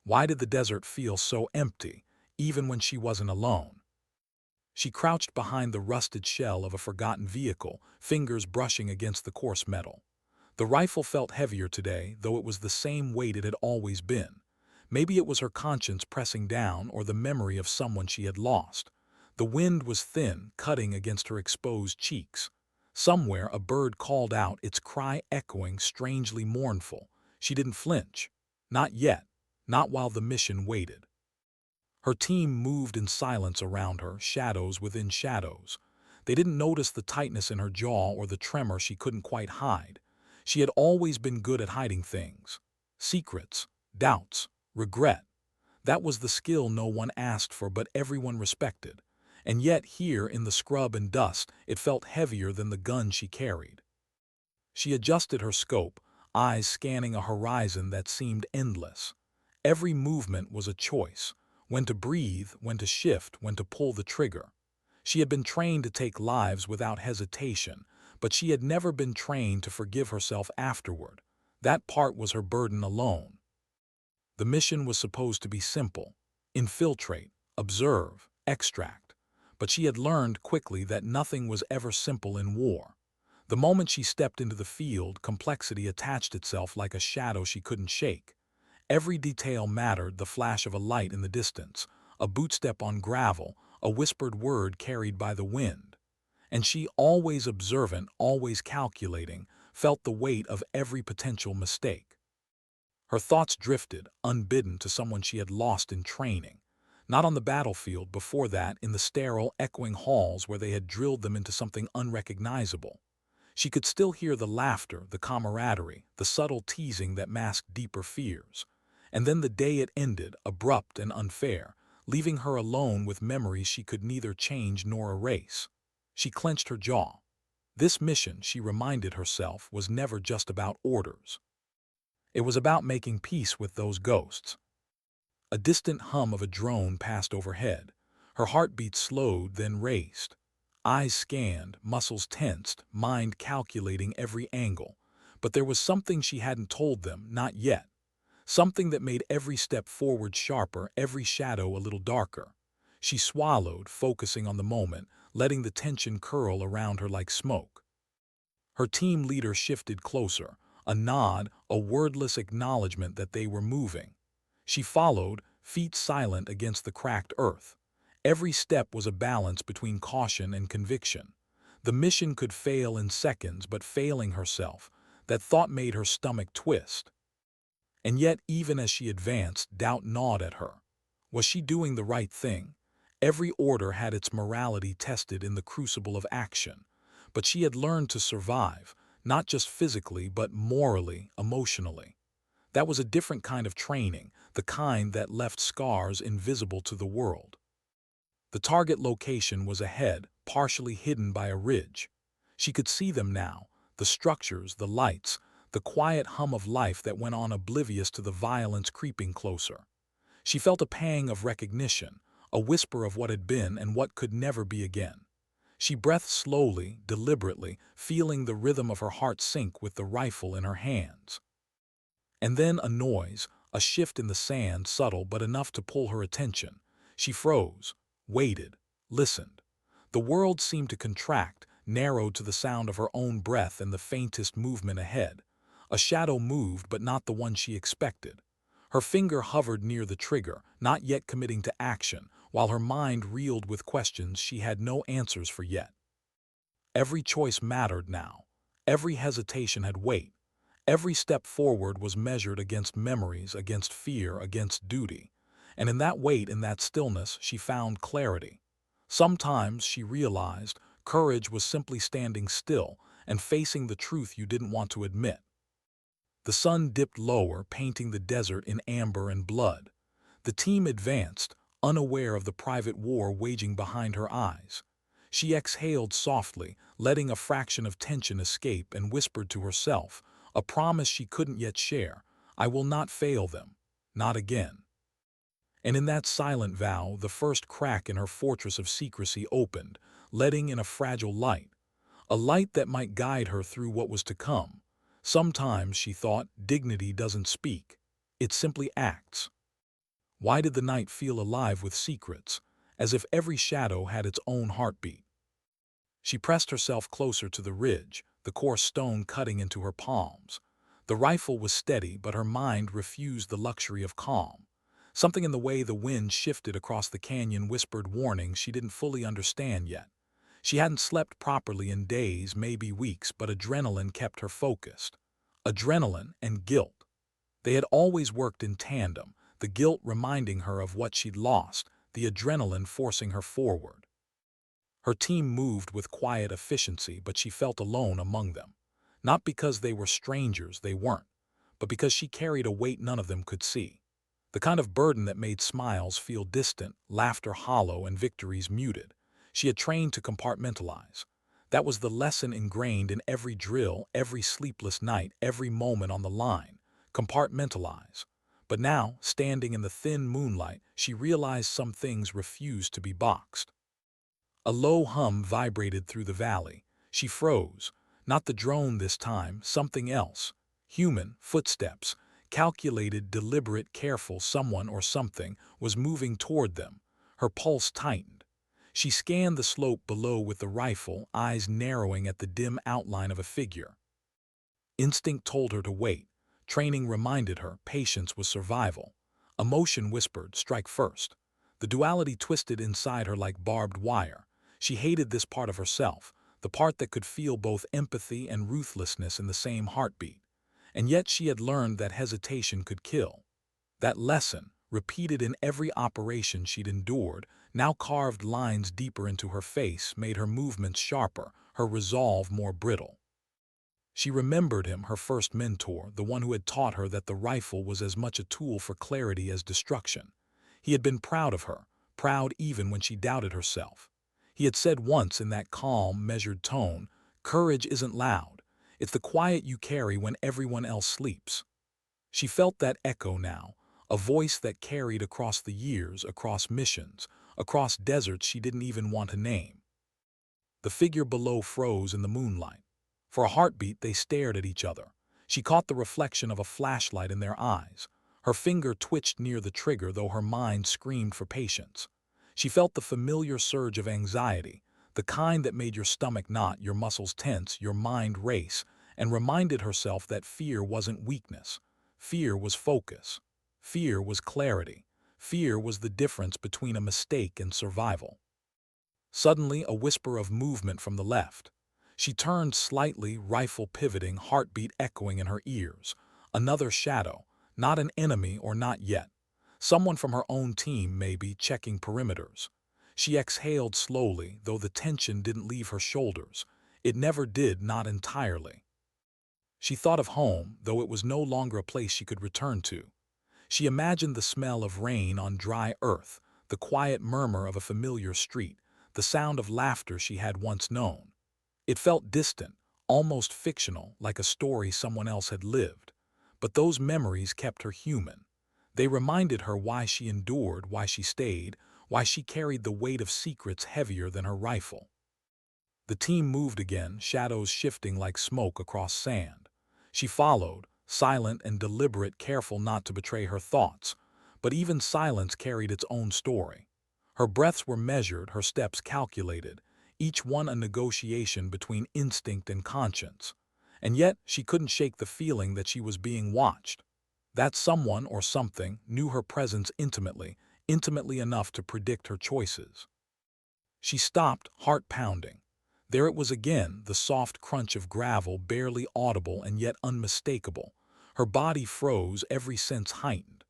Why did the desert feel so empty, even when she wasn't alone? She crouched behind the rusted shell of a forgotten vehicle, fingers brushing against the coarse metal. The rifle felt heavier today, though it was the same weight it had always been. Maybe it was her conscience pressing down or the memory of someone she had lost. The wind was thin, cutting against her exposed cheeks. Somewhere a bird called out, its cry echoing strangely mournful. She didn't flinch. Not yet. Not while the mission waited. Her team moved in silence around her, shadows within shadows. They didn't notice the tightness in her jaw or the tremor she couldn't quite hide. She had always been good at hiding things. Secrets, doubts, regret. That was the skill no one asked for but everyone respected. And yet here in the scrub and dust, it felt heavier than the gun she carried. She adjusted her scope, eyes scanning a horizon that seemed endless. Every movement was a choice. When to breathe, when to shift, when to pull the trigger. She had been trained to take lives without hesitation, but she had never been trained to forgive herself afterward. That part was her burden alone. The mission was supposed to be simple: infiltrate, observe, extract. But she had learned quickly that nothing was ever simple in war. The moment she stepped into the field, complexity attached itself like a shadow she couldn't shake. Every detail mattered: the flash of a light in the distance, a bootstep on gravel, a whispered word carried by the wind. And she, always observant, always calculating, felt the weight of every potential mistake. Her thoughts drifted, unbidden, to someone she had lost in training. Not on the battlefield, before that, in the sterile, echoing halls where they had drilled them into something unrecognizable. She could still hear the laughter, the camaraderie, the subtle teasing that masked deeper fears. And then the day it ended, abrupt and unfair, leaving her alone with memories she could neither change nor erase. She clenched her jaw. This mission, she reminded herself, was never just about orders. It was about making peace with those ghosts. A distant hum of a drone passed overhead. Her heartbeat slowed, then raced. Eyes scanned, muscles tensed, mind calculating every angle. But there was something she hadn't told them, not yet. Something that made every step forward sharper, every shadow a little darker. She swallowed, focusing on the moment, letting the tension curl around her like smoke. Her team leader shifted closer, a nod, a wordless acknowledgement that they were moving. She followed, feet silent against the cracked earth. Every step was a balance between caution and conviction. The mission could fail in seconds, but failing herself, that thought made her stomach twist. And yet, even as she advanced, doubt gnawed at her. Was she doing the right thing? Every order had its morality tested in the crucible of action. But she had learned to survive, not just physically, but morally, emotionally. That was a different kind of training, the kind that left scars invisible to the world. The target location was ahead, partially hidden by a ridge. She could see them now, the structures, the lights, the quiet hum of life that went on, oblivious to the violence creeping closer. She felt a pang of recognition, a whisper of what had been and what could never be again. She breathed slowly, deliberately, feeling the rhythm of her heart sink with the rifle in her hands. And then a noise, a shift in the sand, subtle but enough to pull her attention. She froze, waited, listened. The world seemed to contract, narrowed to the sound of her own breath and the faintest movement ahead. A shadow moved, but not the one she expected. Her finger hovered near the trigger, not yet committing to action, while her mind reeled with questions she had no answers for yet. Every choice mattered now. Every hesitation had weight. Every step forward was measured against memories, against fear, against duty. And in that weight, in that stillness, she found clarity. Sometimes, she realized, courage was simply standing still and facing the truth you didn't want to admit. The sun dipped lower, painting the desert in amber and blood. The team advanced, unaware of the private war waging behind her eyes. She exhaled softly, letting a fraction of tension escape, and whispered to herself, a promise she couldn't yet share: I will not fail them. Not again. And in that silent vow, the first crack in her fortress of secrecy opened, letting in a fragile light. A light that might guide her through what was to come. Sometimes, she thought, dignity doesn't speak. It simply acts. Why did the night feel alive with secrets, as if every shadow had its own heartbeat? She pressed herself closer to the ridge, the coarse stone cutting into her palms. The rifle was steady, but her mind refused the luxury of calm. Something in the way the wind shifted across the canyon whispered warnings she didn't fully understand yet. She hadn't slept properly in days, maybe weeks, but adrenaline kept her focused. Adrenaline and guilt. They had always worked in tandem, the guilt reminding her of what she'd lost, the adrenaline forcing her forward. Her team moved with quiet efficiency, but she felt alone among them. Not because they were strangers, they weren't, but because she carried a weight none of them could see. The kind of burden that made smiles feel distant, laughter hollow, and victories muted. She had trained to compartmentalize. That was the lesson ingrained in every drill, every sleepless night, every moment on the line. Compartmentalize. But now, standing in the thin moonlight, she realized some things refused to be boxed. A low hum vibrated through the valley. She froze. Not the drone this time, something else. Human, footsteps. Calculated, deliberate, careful, someone or something was moving toward them. Her pulse tightened. She scanned the slope below with the rifle, eyes narrowing at the dim outline of a figure. Instinct told her to wait. Training reminded her patience was survival. Emotion whispered, strike first. The duality twisted inside her like barbed wire. She hated this part of herself, the part that could feel both empathy and ruthlessness in the same heartbeat. And yet she had learned that hesitation could kill. That lesson, repeated in every operation she'd endured, now carved lines deeper into her face, made her movements sharper, her resolve more brittle. She remembered him, her first mentor, the one who had taught her that the rifle was as much a tool for clarity as destruction. He had been proud of her, proud even when she doubted herself. He had said once in that calm, measured tone, "Courage isn't loud. It's the quiet you carry when everyone else sleeps." She felt that echo now, a voice that carried across the years, across missions, across deserts she didn't even want to name. The figure below froze in the moonlight. For a heartbeat, they stared at each other. She caught the reflection of a flashlight in their eyes. Her finger twitched near the trigger, though her mind screamed for patience. She felt the familiar surge of anxiety, the kind that made your stomach knot, your muscles tense, your mind race, and reminded herself that fear wasn't weakness. Fear was focus. Fear was clarity. Fear was the difference between a mistake and survival. Suddenly, a whisper of movement from the left. She turned slightly, rifle pivoting, heartbeat echoing in her ears. Another shadow, not an enemy or not yet. Someone from her own team, maybe, checking perimeters. She exhaled slowly, though the tension didn't leave her shoulders. It never did, not entirely. She thought of home, though it was no longer a place she could return to. She imagined the smell of rain on dry earth, the quiet murmur of a familiar street, the sound of laughter she had once known. It felt distant, almost fictional, like a story someone else had lived. But those memories kept her human. They reminded her why she endured, why she stayed, why she carried the weight of secrets heavier than her rifle. The team moved again, shadows shifting like smoke across sand. She followed, silent and deliberate, careful not to betray her thoughts. But even silence carried its own story. Her breaths were measured, her steps calculated, each one a negotiation between instinct and conscience. And yet she couldn't shake the feeling that she was being watched. That someone or something knew her presence intimately, intimately enough to predict her choices. She stopped, heart pounding. There it was again, the soft crunch of gravel, barely audible and yet unmistakable. Her body froze, every sense heightened.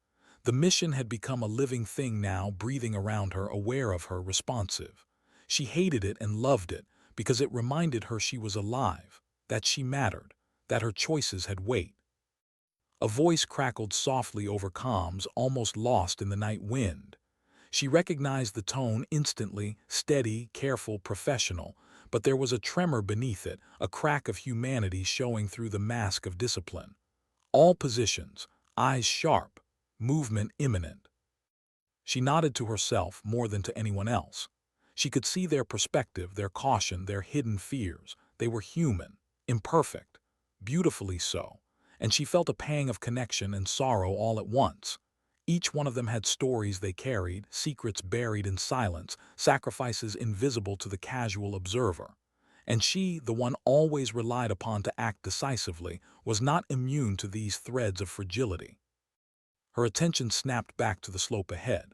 The mission had become a living thing now, breathing around her, aware of her, responsive. She hated it and loved it because it reminded her she was alive, that she mattered, that her choices had weight. A voice crackled softly over comms, almost lost in the night wind. She recognized the tone instantly, steady, careful, professional, but there was a tremor beneath it, a crack of humanity showing through the mask of discipline. All positions, eyes sharp, movement imminent. She nodded to herself more than to anyone else. She could see their perspective, their caution, their hidden fears. They were human, imperfect, beautifully so, and she felt a pang of connection and sorrow all at once. Each one of them had stories they carried, secrets buried in silence, sacrifices invisible to the casual observer. And she, the one always relied upon to act decisively, was not immune to these threads of fragility. Her attention snapped back to the slope ahead.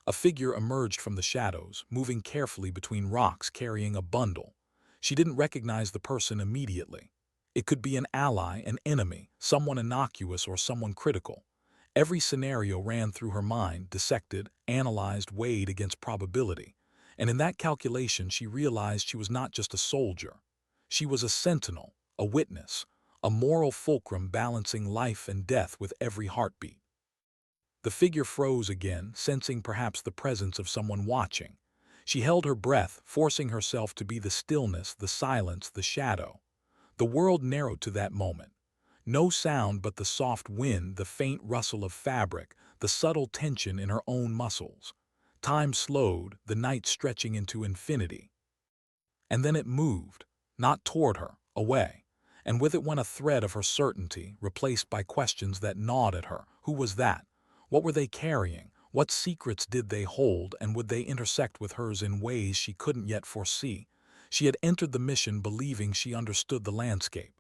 A figure emerged from the shadows, moving carefully between rocks carrying a bundle. She didn't recognize the person immediately. It could be an ally, an enemy, someone innocuous or someone critical. Every scenario ran through her mind, dissected, analyzed, weighed against probability. And in that calculation she realized she was not just a soldier. She was a sentinel, a witness, a moral fulcrum balancing life and death with every heartbeat. The figure froze again, sensing perhaps the presence of someone watching. She held her breath, forcing herself to be the stillness, the silence, the shadow. The world narrowed to that moment. No sound but the soft wind, the faint rustle of fabric, the subtle tension in her own muscles. Time slowed, the night stretching into infinity. And then it moved, not toward her, away. And with it went a thread of her certainty, replaced by questions that gnawed at her. Who was that? What were they carrying? What secrets did they hold, and would they intersect with hers in ways she couldn't yet foresee? She had entered the mission believing she understood the landscape.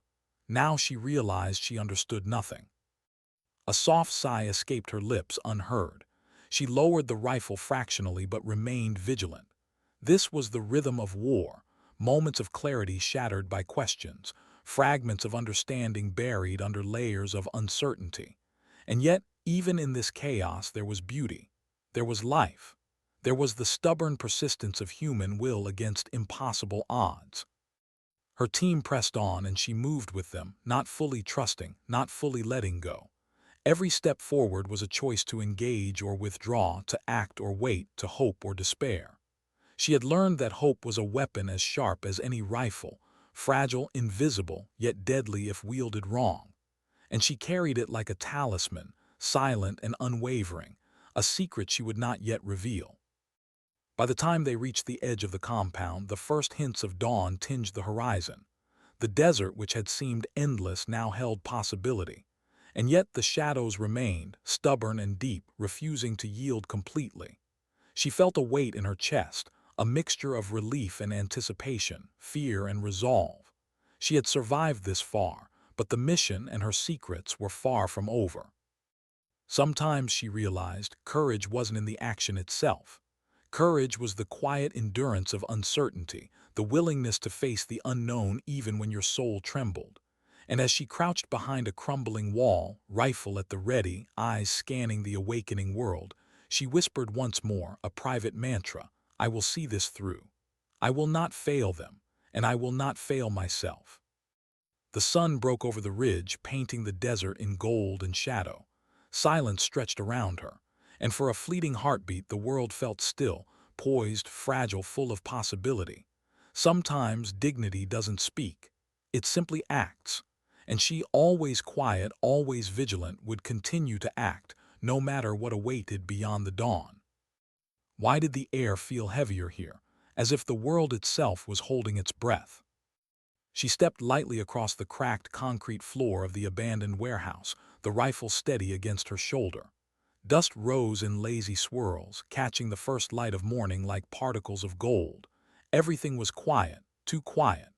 Now she realized she understood nothing. A soft sigh escaped her lips unheard. She lowered the rifle fractionally but remained vigilant. This was the rhythm of war, moments of clarity shattered by questions, fragments of understanding buried under layers of uncertainty. And yet, even in this chaos, there was beauty. There was life. There was the stubborn persistence of human will against impossible odds. Her team pressed on and she moved with them, not fully trusting, not fully letting go. Every step forward was a choice to engage or withdraw, to act or wait, to hope or despair. She had learned that hope was a weapon as sharp as any rifle, fragile, invisible, yet deadly if wielded wrong. And she carried it like a talisman, silent and unwavering, a secret she would not yet reveal. By the time they reached the edge of the compound, the first hints of dawn tinged the horizon. The desert, which had seemed endless, now held possibility. And yet the shadows remained, stubborn and deep, refusing to yield completely. She felt a weight in her chest, a mixture of relief and anticipation, fear and resolve. She had survived this far, but the mission and her secrets were far from over. Sometimes, she realized, courage wasn't in the action itself. Courage was the quiet endurance of uncertainty, the willingness to face the unknown even when your soul trembled. And as she crouched behind a crumbling wall, rifle at the ready, eyes scanning the awakening world, she whispered once more, a private mantra: I will see this through. I will not fail them, and I will not fail myself. The sun broke over the ridge, painting the desert in gold and shadow. Silence stretched around her, and for a fleeting heartbeat the world felt still, poised, fragile, full of possibility. Sometimes dignity doesn't speak. It simply acts. And she, always quiet, always vigilant, would continue to act, no matter what awaited beyond the dawn. Why did the air feel heavier here, as if the world itself was holding its breath? She stepped lightly across the cracked concrete floor of the abandoned warehouse, the rifle steady against her shoulder. Dust rose in lazy swirls, catching the first light of morning like particles of gold. Everything was quiet, too quiet.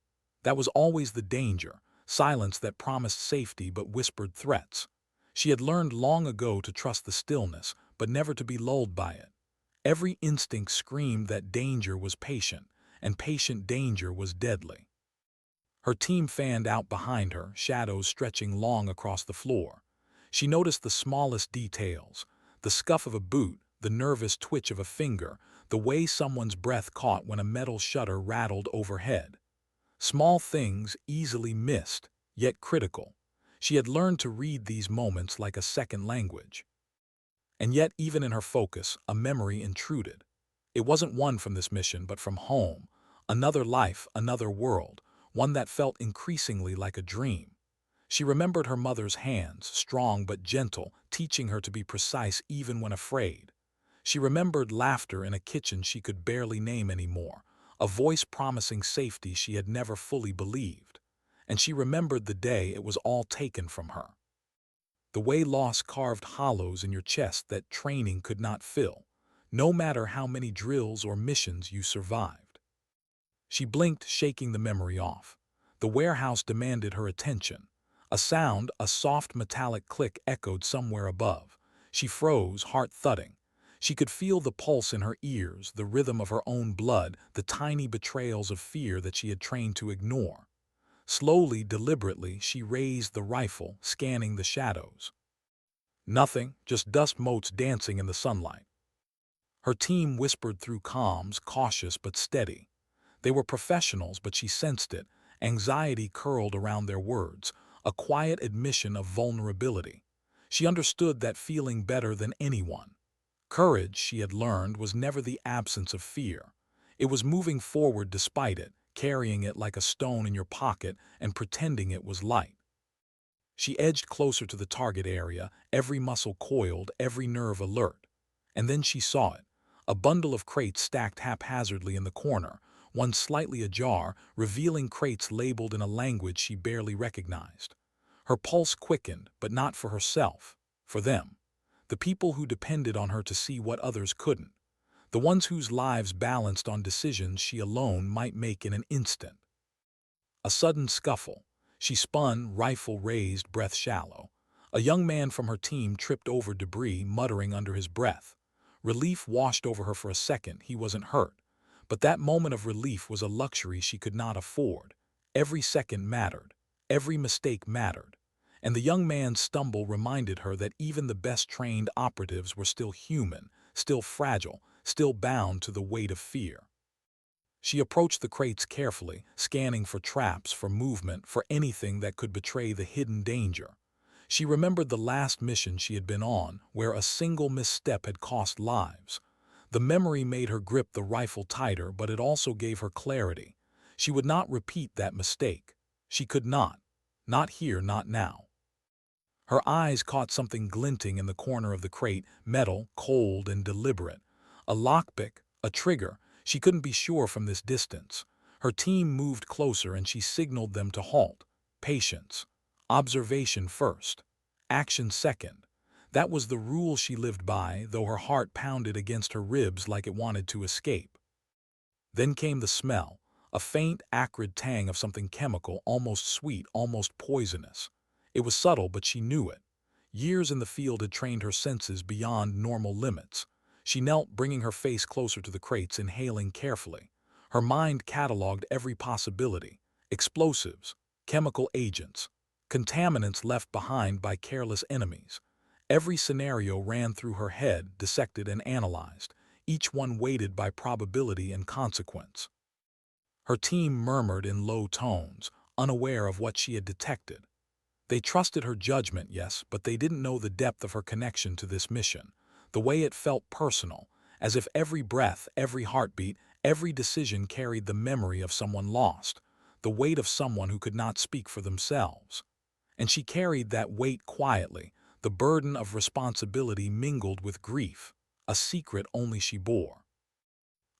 That was always the danger, silence that promised safety but whispered threats. She had learned long ago to trust the stillness, but never to be lulled by it. Every instinct screamed that danger was patient, and patient danger was deadly. Her team fanned out behind her, shadows stretching long across the floor. She noticed the smallest details: the scuff of a boot, the nervous twitch of a finger, the way someone's breath caught when a metal shutter rattled overhead. Small things, easily missed, yet critical. She had learned to read these moments like a second language. And yet, even in her focus, a memory intruded. It wasn't one from this mission, but from home. Another life, another world, one that felt increasingly like a dream. She remembered her mother's hands, strong but gentle, teaching her to be precise even when afraid. She remembered laughter in a kitchen she could barely name anymore, a voice promising safety she had never fully believed. And she remembered the day it was all taken from her. The way loss carved hollows in your chest that training could not fill, no matter how many drills or missions you survived. She blinked, shaking the memory off. The warehouse demanded her attention. A sound, a soft metallic click echoed somewhere above. She froze, heart thudding. She could feel the pulse in her ears, the rhythm of her own blood, the tiny betrayals of fear that she had trained to ignore. Slowly, deliberately, she raised the rifle, scanning the shadows. Nothing, just dust motes dancing in the sunlight. Her team whispered through comms, cautious but steady. They were professionals, but she sensed it. Anxiety curled around their words, a quiet admission of vulnerability. She understood that feeling better than anyone. Courage, she had learned, was never the absence of fear. It was moving forward despite it, carrying it like a stone in your pocket and pretending it was light. She edged closer to the target area, every muscle coiled, every nerve alert. And then she saw it. A bundle of crates stacked haphazardly in the corner, one slightly ajar, revealing crates labeled in a language she barely recognized. Her pulse quickened, but not for herself, for them. The people who depended on her to see what others couldn't. The ones whose lives balanced on decisions she alone might make in an instant. A sudden scuffle. She spun, rifle raised, breath shallow. A young man from her team tripped over debris, muttering under his breath. Relief washed over her for a second. He wasn't hurt. But that moment of relief was a luxury she could not afford. Every second mattered. Every mistake mattered. And the young man's stumble reminded her that even the best-trained operatives were still human, still fragile, still bound to the weight of fear. She approached the crates carefully, scanning for traps, for movement, for anything that could betray the hidden danger. She remembered the last mission she had been on, where a single misstep had cost lives. The memory made her grip the rifle tighter, but it also gave her clarity. She would not repeat that mistake. She could not. Not here, not now. Her eyes caught something glinting in the corner of the crate, metal, cold and deliberate. A lockpick, a trigger. She couldn't be sure from this distance. Her team moved closer and she signaled them to halt. Patience. Observation first. Action second. That was the rule she lived by, though her heart pounded against her ribs like it wanted to escape. Then came the smell, a faint, acrid tang of something chemical, almost sweet, almost poisonous. It was subtle, but she knew it. Years in the field had trained her senses beyond normal limits. She knelt, bringing her face closer to the crates, inhaling carefully. Her mind cataloged every possibility. Explosives, chemical agents, contaminants left behind by careless enemies. Every scenario ran through her head, dissected and analyzed, each one weighted by probability and consequence. Her team murmured in low tones, unaware of what she had detected. They trusted her judgment, yes, but they didn't know the depth of her connection to this mission, the way it felt personal, as if every breath, every heartbeat, every decision carried the memory of someone lost, the weight of someone who could not speak for themselves. And she carried that weight quietly, the burden of responsibility mingled with grief, a secret only she bore.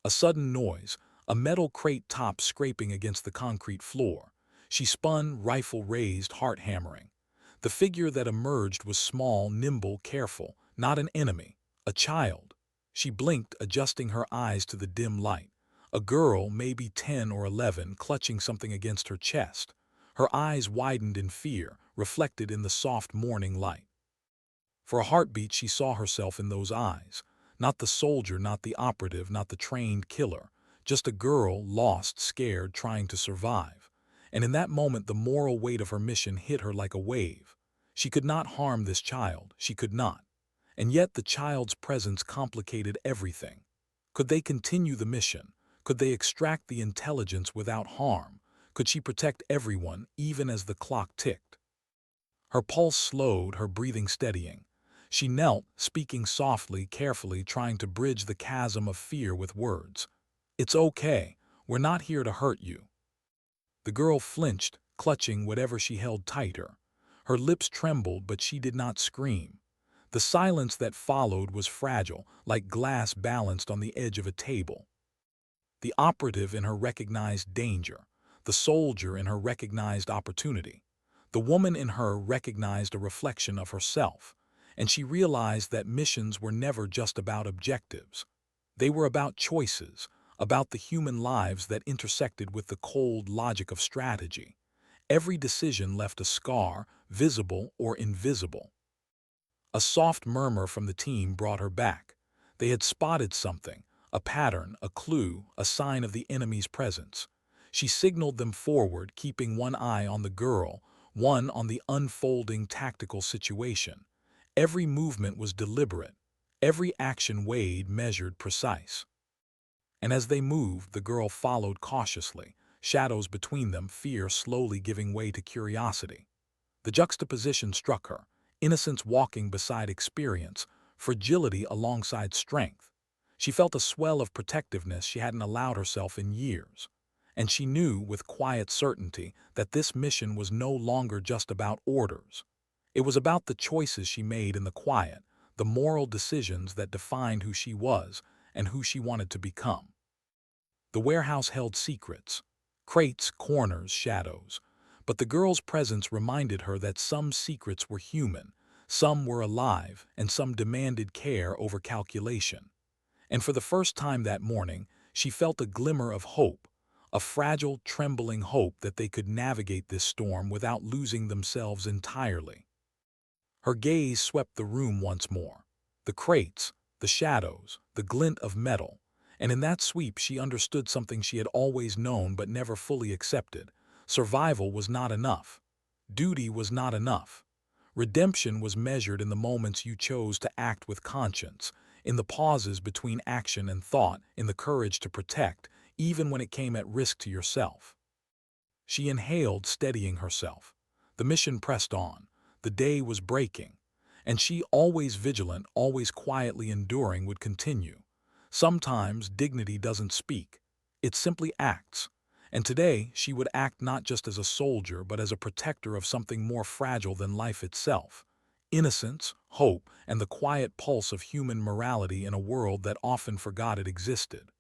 A sudden noise, a metal crate top scraping against the concrete floor. She spun, rifle raised, heart hammering. The figure that emerged was small, nimble, careful, not an enemy, a child. She blinked, adjusting her eyes to the dim light. A girl, maybe 10 or 11, clutching something against her chest. Her eyes widened in fear, reflected in the soft morning light. For a heartbeat, she saw herself in those eyes. Not the soldier, not the operative, not the trained killer. Just a girl, lost, scared, trying to survive. And in that moment, the moral weight of her mission hit her like a wave. She could not harm this child. She could not. And yet the child's presence complicated everything. Could they continue the mission? Could they extract the intelligence without harm? Could she protect everyone, even as the clock ticked? Her pulse slowed, her breathing steadying. She knelt, speaking softly, carefully, trying to bridge the chasm of fear with words. "It's okay. We're not here to hurt you." The girl flinched, clutching whatever she held tighter. Her lips trembled, but she did not scream. The silence that followed was fragile, like glass balanced on the edge of a table. The operative in her recognized danger. The soldier in her recognized opportunity. The woman in her recognized a reflection of herself, and she realized that missions were never just about objectives. They were about choices, about the human lives that intersected with the cold logic of strategy. Every decision left a scar, visible or invisible. A soft murmur from the team brought her back. They had spotted something, a pattern, a clue, a sign of the enemy's presence. She signaled them forward, keeping one eye on the girl, one on the unfolding tactical situation. Every movement was deliberate, every action weighed, measured, precise. And as they moved, the girl followed cautiously, shadows between them, fear slowly giving way to curiosity. The juxtaposition struck her, innocence walking beside experience, fragility alongside strength. She felt a swell of protectiveness she hadn't allowed herself in years. And she knew with quiet certainty that this mission was no longer just about orders. It was about the choices she made in the quiet, the moral decisions that defined who she was and who she wanted to become. The warehouse held secrets, crates, corners, shadows, but the girl's presence reminded her that some secrets were human, some were alive, and some demanded care over calculation. And for the first time that morning, she felt a glimmer of hope, a fragile, trembling hope that they could navigate this storm without losing themselves entirely. Her gaze swept the room once more. The crates, the shadows, the glint of metal, and in that sweep she understood something she had always known but never fully accepted. Survival was not enough. Duty was not enough. Redemption was measured in the moments you chose to act with conscience, in the pauses between action and thought, in the courage to protect, even when it came at risk to yourself. She inhaled, steadying herself. The mission pressed on. The day was breaking. And she, always vigilant, always quietly enduring, would continue. Sometimes dignity doesn't speak. It simply acts. And today she would act not just as a soldier, but as a protector of something more fragile than life itself. Innocence, hope, and the quiet pulse of human morality in a world that often forgot it existed.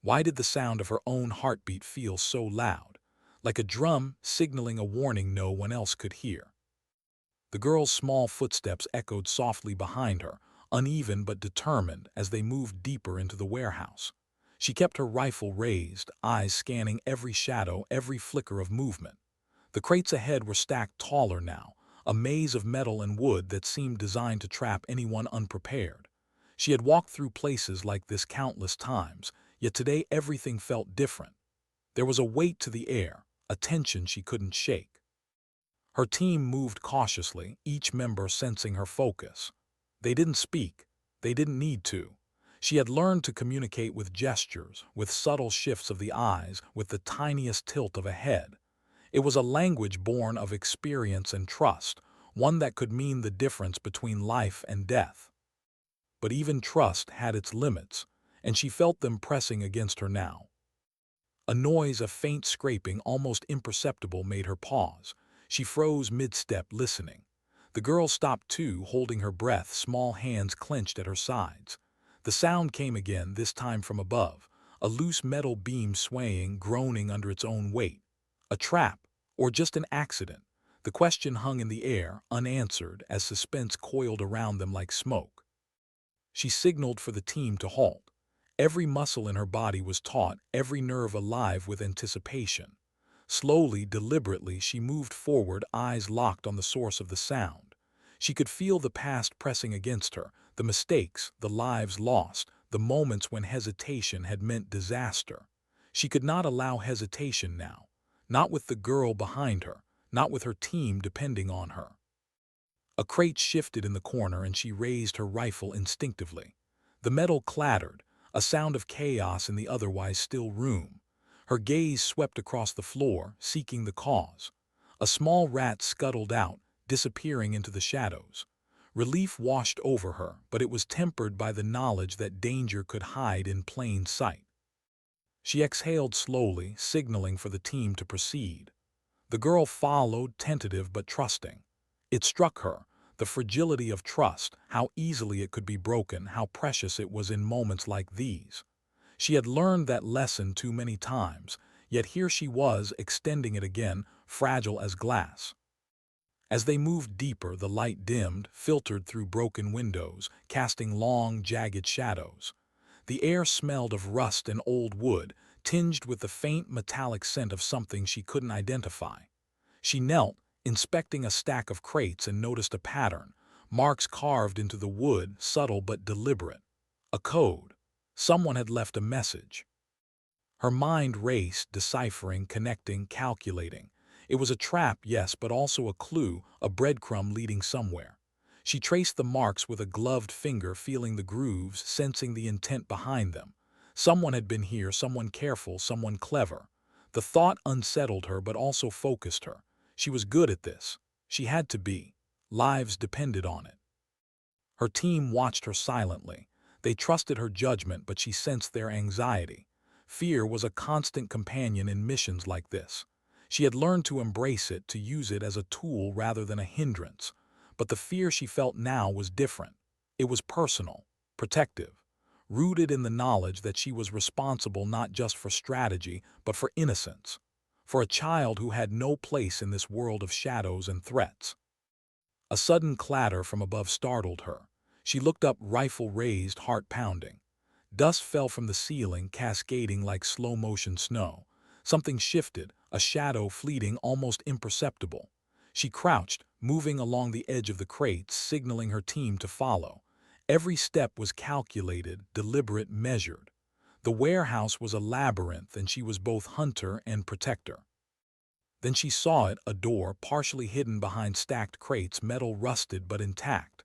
Why did the sound of her own heartbeat feel so loud? Like a drum signaling a warning no one else could hear. The girl's small footsteps echoed softly behind her, uneven but determined as they moved deeper into the warehouse. She kept her rifle raised, eyes scanning every shadow, every flicker of movement. The crates ahead were stacked taller now, a maze of metal and wood that seemed designed to trap anyone unprepared. She had walked through places like this countless times, yet today everything felt different. There was a weight to the air, a tension she couldn't shake. Her team moved cautiously, each member sensing her focus. They didn't speak. They didn't need to. She had learned to communicate with gestures, with subtle shifts of the eyes, with the tiniest tilt of a head. It was a language born of experience and trust, one that could mean the difference between life and death. But even trust had its limits, and she felt them pressing against her now. A noise, a faint scraping, almost imperceptible, made her pause. She froze mid-step, listening. The girl stopped too, holding her breath, small hands clenched at her sides. The sound came again, this time from above, a loose metal beam swaying, groaning under its own weight. A trap, or just an accident? The question hung in the air, unanswered, as suspense coiled around them like smoke. She signaled for the team to halt. Every muscle in her body was taut, every nerve alive with anticipation. Slowly, deliberately, she moved forward, eyes locked on the source of the sound. She could feel the past pressing against her, the mistakes, the lives lost, the moments when hesitation had meant disaster. She could not allow hesitation now, not with the girl behind her, not with her team depending on her. A crate shifted in the corner and she raised her rifle instinctively. The metal clattered, a sound of chaos in the otherwise still room. Her gaze swept across the floor, seeking the cause. A small rat scuttled out, disappearing into the shadows. Relief washed over her, but it was tempered by the knowledge that danger could hide in plain sight. She exhaled slowly, signaling for the team to proceed. The girl followed, tentative but trusting. It struck her, the fragility of trust, how easily it could be broken, how precious it was in moments like these. She had learned that lesson too many times, yet here she was, extending it again, fragile as glass. As they moved deeper, the light dimmed, filtered through broken windows, casting long, jagged shadows. The air smelled of rust and old wood, tinged with the faint metallic scent of something she couldn't identify. She knelt, inspecting a stack of crates, and noticed a pattern, marks carved into the wood, subtle but deliberate. A code. Someone had left a message. Her mind raced, deciphering, connecting, calculating. It was a trap, yes, but also a clue, a breadcrumb leading somewhere. She traced the marks with a gloved finger, feeling the grooves, sensing the intent behind them. Someone had been here, someone careful, someone clever. The thought unsettled her but also focused her. She was good at this. She had to be. Lives depended on it. Her team watched her silently. They trusted her judgment, but she sensed their anxiety. Fear was a constant companion in missions like this. She had learned to embrace it, to use it as a tool rather than a hindrance. But the fear she felt now was different. It was personal, protective, rooted in the knowledge that she was responsible not just for strategy, but for innocence, for a child who had no place in this world of shadows and threats. A sudden clatter from above startled her. She looked up, rifle raised, heart pounding. Dust fell from the ceiling, cascading like slow-motion snow. Something shifted, a shadow fleeting, almost imperceptible. She crouched, moving along the edge of the crates, signaling her team to follow. Every step was calculated, deliberate, measured. The warehouse was a labyrinth, and she was both hunter and protector. Then she saw it, a door partially hidden behind stacked crates, metal rusted but intact.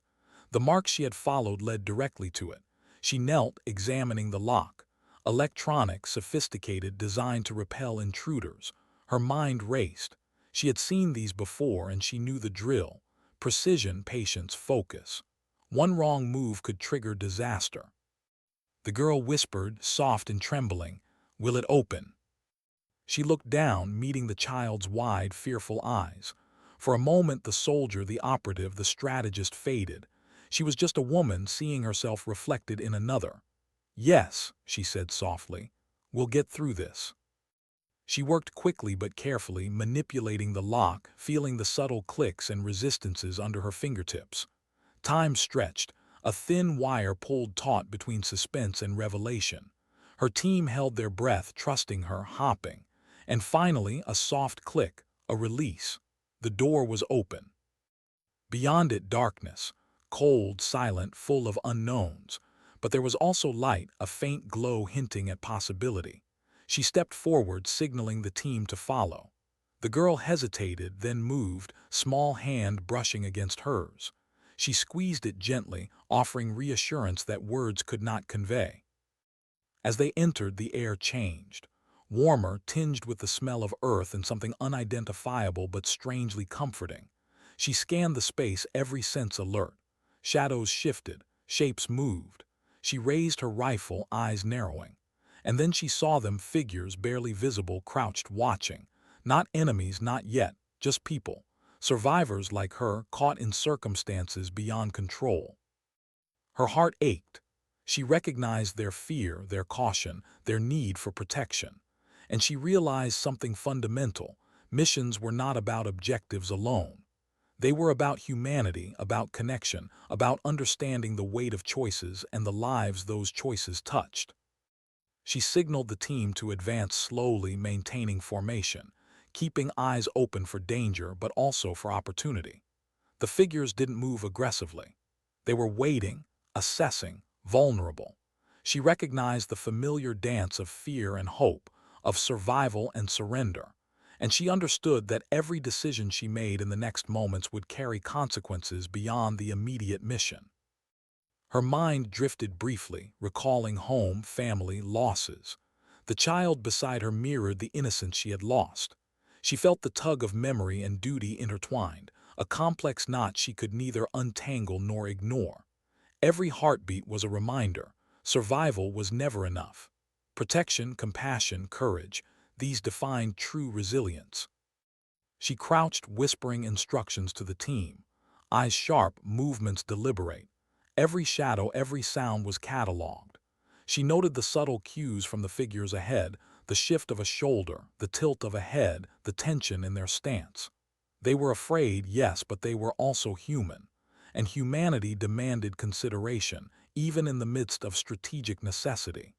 The marks she had followed led directly to it. She knelt, examining the lock. Electronic, sophisticated, designed to repel intruders. Her mind raced. She had seen these before, and she knew the drill. Precision, patience, focus. One wrong move could trigger disaster. The girl whispered, soft and trembling, "Will it open?" She looked down, meeting the child's wide, fearful eyes. For a moment, the soldier, the operative, the strategist faded. She was just a woman seeing herself reflected in another. "Yes," she said softly, "we'll get through this." She worked quickly but carefully, manipulating the lock, feeling the subtle clicks and resistances under her fingertips. Time stretched, a thin wire pulled taut between suspense and revelation. Her team held their breath, trusting her, hopping. And finally, a soft click, a release. The door was open. Beyond it, darkness, cold, silent, full of unknowns. But there was also light, a faint glow hinting at possibility. She stepped forward, signaling the team to follow. The girl hesitated, then moved, small hand brushing against hers. She squeezed it gently, offering reassurance that words could not convey. As they entered, the air changed. Warmer, tinged with the smell of earth and something unidentifiable but strangely comforting. She scanned the space, every sense alert. Shadows shifted, shapes moved. She raised her rifle, eyes narrowing. And then she saw them, figures barely visible, crouched, watching. Not enemies, not yet, just people. Survivors like her, caught in circumstances beyond control. Her heart ached. She recognized their fear, their caution, their need for protection. And she realized something fundamental. Missions were not about objectives alone. They were about humanity, about connection, about understanding the weight of choices and the lives those choices touched. She signaled the team to advance slowly, maintaining formation, keeping eyes open for danger but also for opportunity. The figures didn't move aggressively. They were waiting, assessing, vulnerable. She recognized the familiar dance of fear and hope, of survival and surrender, and she understood that every decision she made in the next moments would carry consequences beyond the immediate mission. Her mind drifted briefly, recalling home, family, losses. The child beside her mirrored the innocence she had lost. She felt the tug of memory and duty intertwined, a complex knot she could neither untangle nor ignore. Every heartbeat was a reminder. Survival was never enough. Protection, compassion, courage, these defined true resilience. She crouched, whispering instructions to the team. Eyes sharp, movements deliberate. Every shadow, every sound was catalogued. She noted the subtle cues from the figures ahead, the shift of a shoulder, the tilt of a head, the tension in their stance. They were afraid, yes, but they were also human. And humanity demanded consideration, even in the midst of strategic necessity.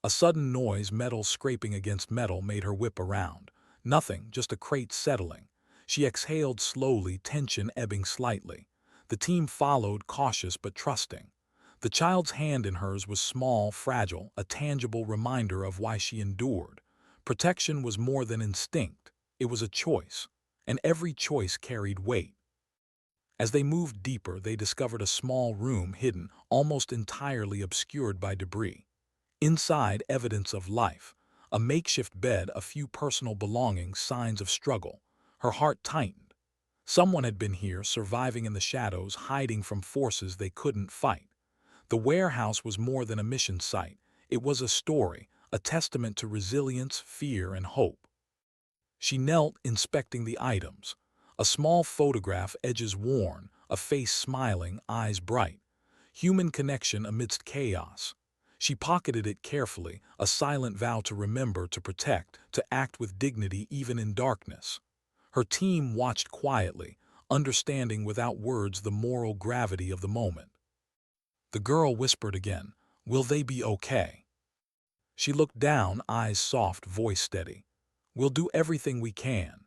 A sudden noise, metal scraping against metal, made her whip around. Nothing, just a crate settling. She exhaled slowly, tension ebbing slightly. The team followed, cautious but trusting. The child's hand in hers was small, fragile, a tangible reminder of why she endured. Protection was more than instinct. It was a choice. And every choice carried weight. As they moved deeper, they discovered a small room hidden, almost entirely obscured by debris. Inside, evidence of life. A makeshift bed, a few personal belongings, signs of struggle. Her heart tightened. Someone had been here, surviving in the shadows, hiding from forces they couldn't fight. The warehouse was more than a mission site. It was a story, a testament to resilience, fear, and hope. She knelt, inspecting the items. A small photograph, edges worn, a face smiling, eyes bright. Human connection amidst chaos. She pocketed it carefully, a silent vow to remember, to protect, to act with dignity even in darkness. Her team watched quietly, understanding without words the moral gravity of the moment. The girl whispered again, "Will they be okay?" She looked down, eyes soft, voice steady. "We'll do everything we can."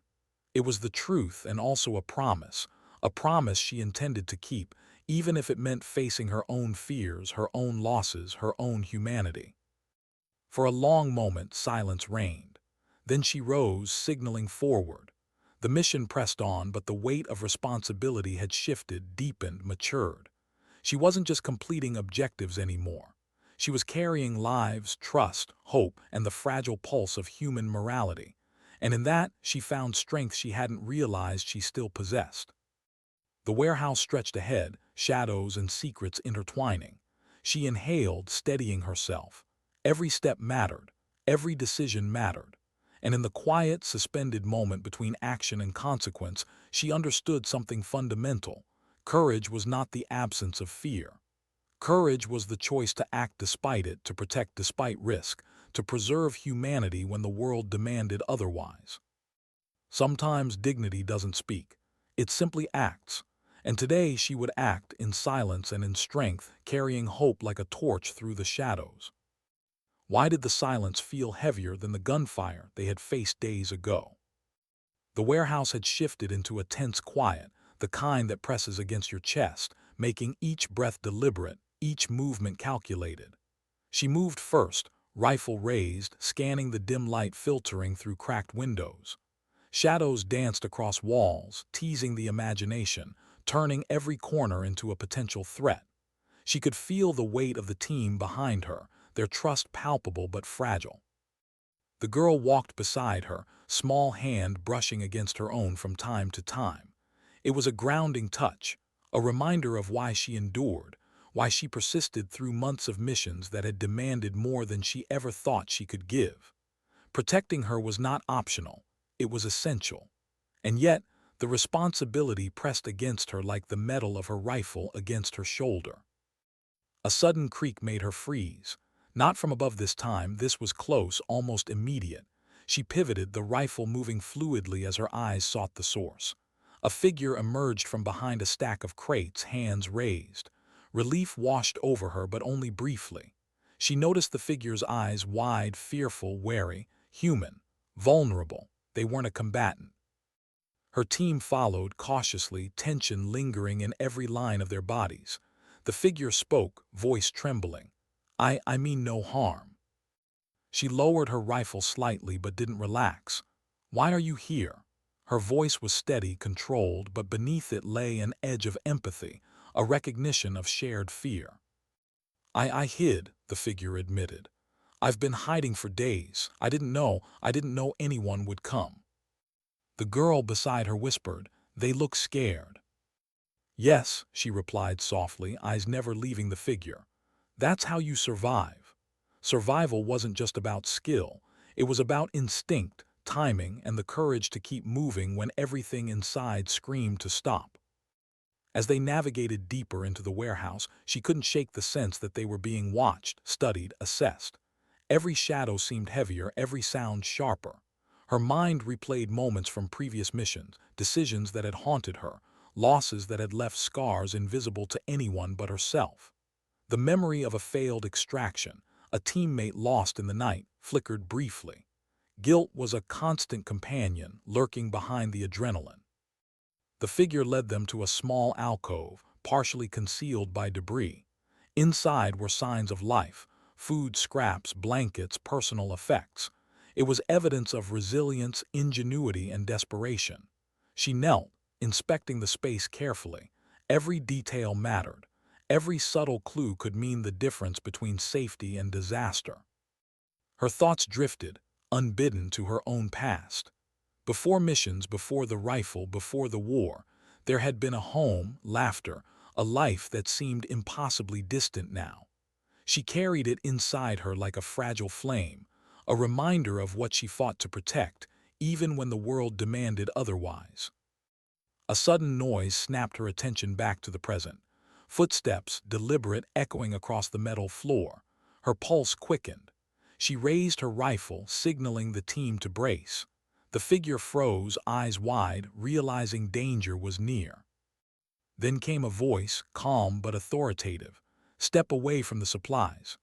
It was the truth and also a promise she intended to keep, even if it meant facing her own fears, her own losses, her own humanity. For a long moment, silence reigned. Then she rose, signaling forward. The mission pressed on, but the weight of responsibility had shifted, deepened, matured. She wasn't just completing objectives anymore. She was carrying lives, trust, hope, and the fragile pulse of human morality. And in that, she found strength she hadn't realized she still possessed. The warehouse stretched ahead, shadows and secrets intertwining. She inhaled, steadying herself. Every step mattered. Every decision mattered. And in the quiet, suspended moment between action and consequence, she understood something fundamental. Courage was not the absence of fear. Courage was the choice to act despite it, to protect despite risk, to preserve humanity when the world demanded otherwise. Sometimes dignity doesn't speak. It simply acts. And today she would act in silence and in strength, carrying hope like a torch through the shadows. Why did the silence feel heavier than the gunfire they had faced days ago? The warehouse had shifted into a tense quiet, the kind that presses against your chest, making each breath deliberate, each movement calculated. She moved first, rifle raised, scanning the dim light filtering through cracked windows. Shadows danced across walls, teasing the imagination, turning every corner into a potential threat. She could feel the weight of the team behind her, their trust palpable but fragile. The girl walked beside her, small hand brushing against her own from time to time. It was a grounding touch, a reminder of why she endured, why she persisted through months of missions that had demanded more than she ever thought she could give. Protecting her was not optional, it was essential. And yet, the responsibility pressed against her like the metal of her rifle against her shoulder. A sudden creak made her freeze. Not from above this time, this was close, almost immediate. She pivoted, the rifle moving fluidly as her eyes sought the source. A figure emerged from behind a stack of crates, hands raised. Relief washed over her, but only briefly. She noticed the figure's eyes wide, fearful, wary, human, vulnerable. They weren't a combatant. Her team followed, cautiously, tension lingering in every line of their bodies. The figure spoke, voice trembling. I mean no harm." She lowered her rifle slightly but didn't relax. "Why are you here?" Her voice was steady, controlled, but beneath it lay an edge of empathy, a recognition of shared fear. I hid," the figure admitted. "I've been hiding for days. I didn't know anyone would come." The girl beside her whispered, "They look scared." "Yes," she replied softly, eyes never leaving the figure. "That's how you survive." Survival wasn't just about skill. It was about instinct, timing, and the courage to keep moving when everything inside screamed to stop. As they navigated deeper into the warehouse, she couldn't shake the sense that they were being watched, studied, assessed. Every shadow seemed heavier, every sound sharper. Her mind replayed moments from previous missions, decisions that had haunted her, losses that had left scars invisible to anyone but herself. The memory of a failed extraction, a teammate lost in the night, flickered briefly. Guilt was a constant companion, lurking behind the adrenaline. The figure led them to a small alcove, partially concealed by debris. Inside were signs of life: food scraps, blankets, personal effects. It was evidence of resilience, ingenuity, and desperation. She knelt, inspecting the space carefully. Every detail mattered. Every subtle clue could mean the difference between safety and disaster. Her thoughts drifted, unbidden, to her own past. Before missions, before the rifle, before the war, there had been a home, laughter, a life that seemed impossibly distant now. She carried it inside her like a fragile flame, a reminder of what she fought to protect, even when the world demanded otherwise. A sudden noise snapped her attention back to the present. Footsteps, deliberate, echoing across the metal floor. Her pulse quickened. She raised her rifle, signaling the team to brace. The figure froze, eyes wide, realizing danger was near. Then came a voice, calm but authoritative. "Step away from the supplies."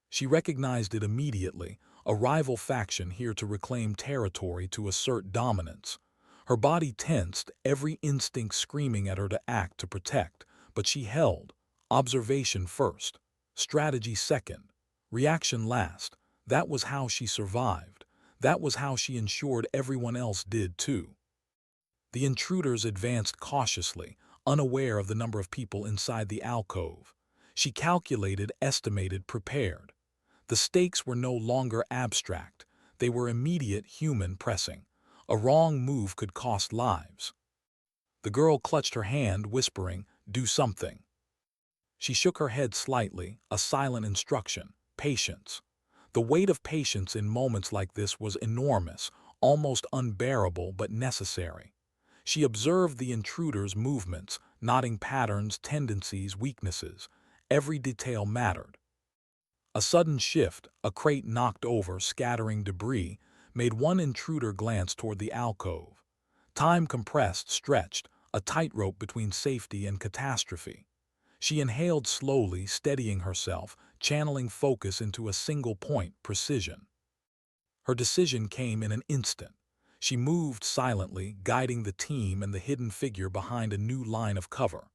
She recognized it immediately, a rival faction here to reclaim territory, to assert dominance. Her body tensed, every instinct screaming at her to act, to protect, but she held. Observation first, strategy second, reaction last. That was how she survived. That was how she ensured everyone else did too. The intruders advanced cautiously, unaware of the number of people inside the alcove. She calculated, estimated, prepared. The stakes were no longer abstract. They were immediate, human, pressing. A wrong move could cost lives. The girl clutched her hand, whispering, "Do something." She shook her head slightly, a silent instruction: patience. The weight of patience in moments like this was enormous, almost unbearable, but necessary. She observed the intruders' movements, nodding patterns, tendencies, weaknesses. Every detail mattered. A sudden shift, a crate knocked over, scattering debris, made one intruder glance toward the alcove. Time compressed, stretched, a tightrope between safety and catastrophe. She inhaled slowly, steadying herself, channeling focus into a single point: precision. Her decision came in an instant. She moved silently, guiding the team and the hidden figure behind a new line of cover.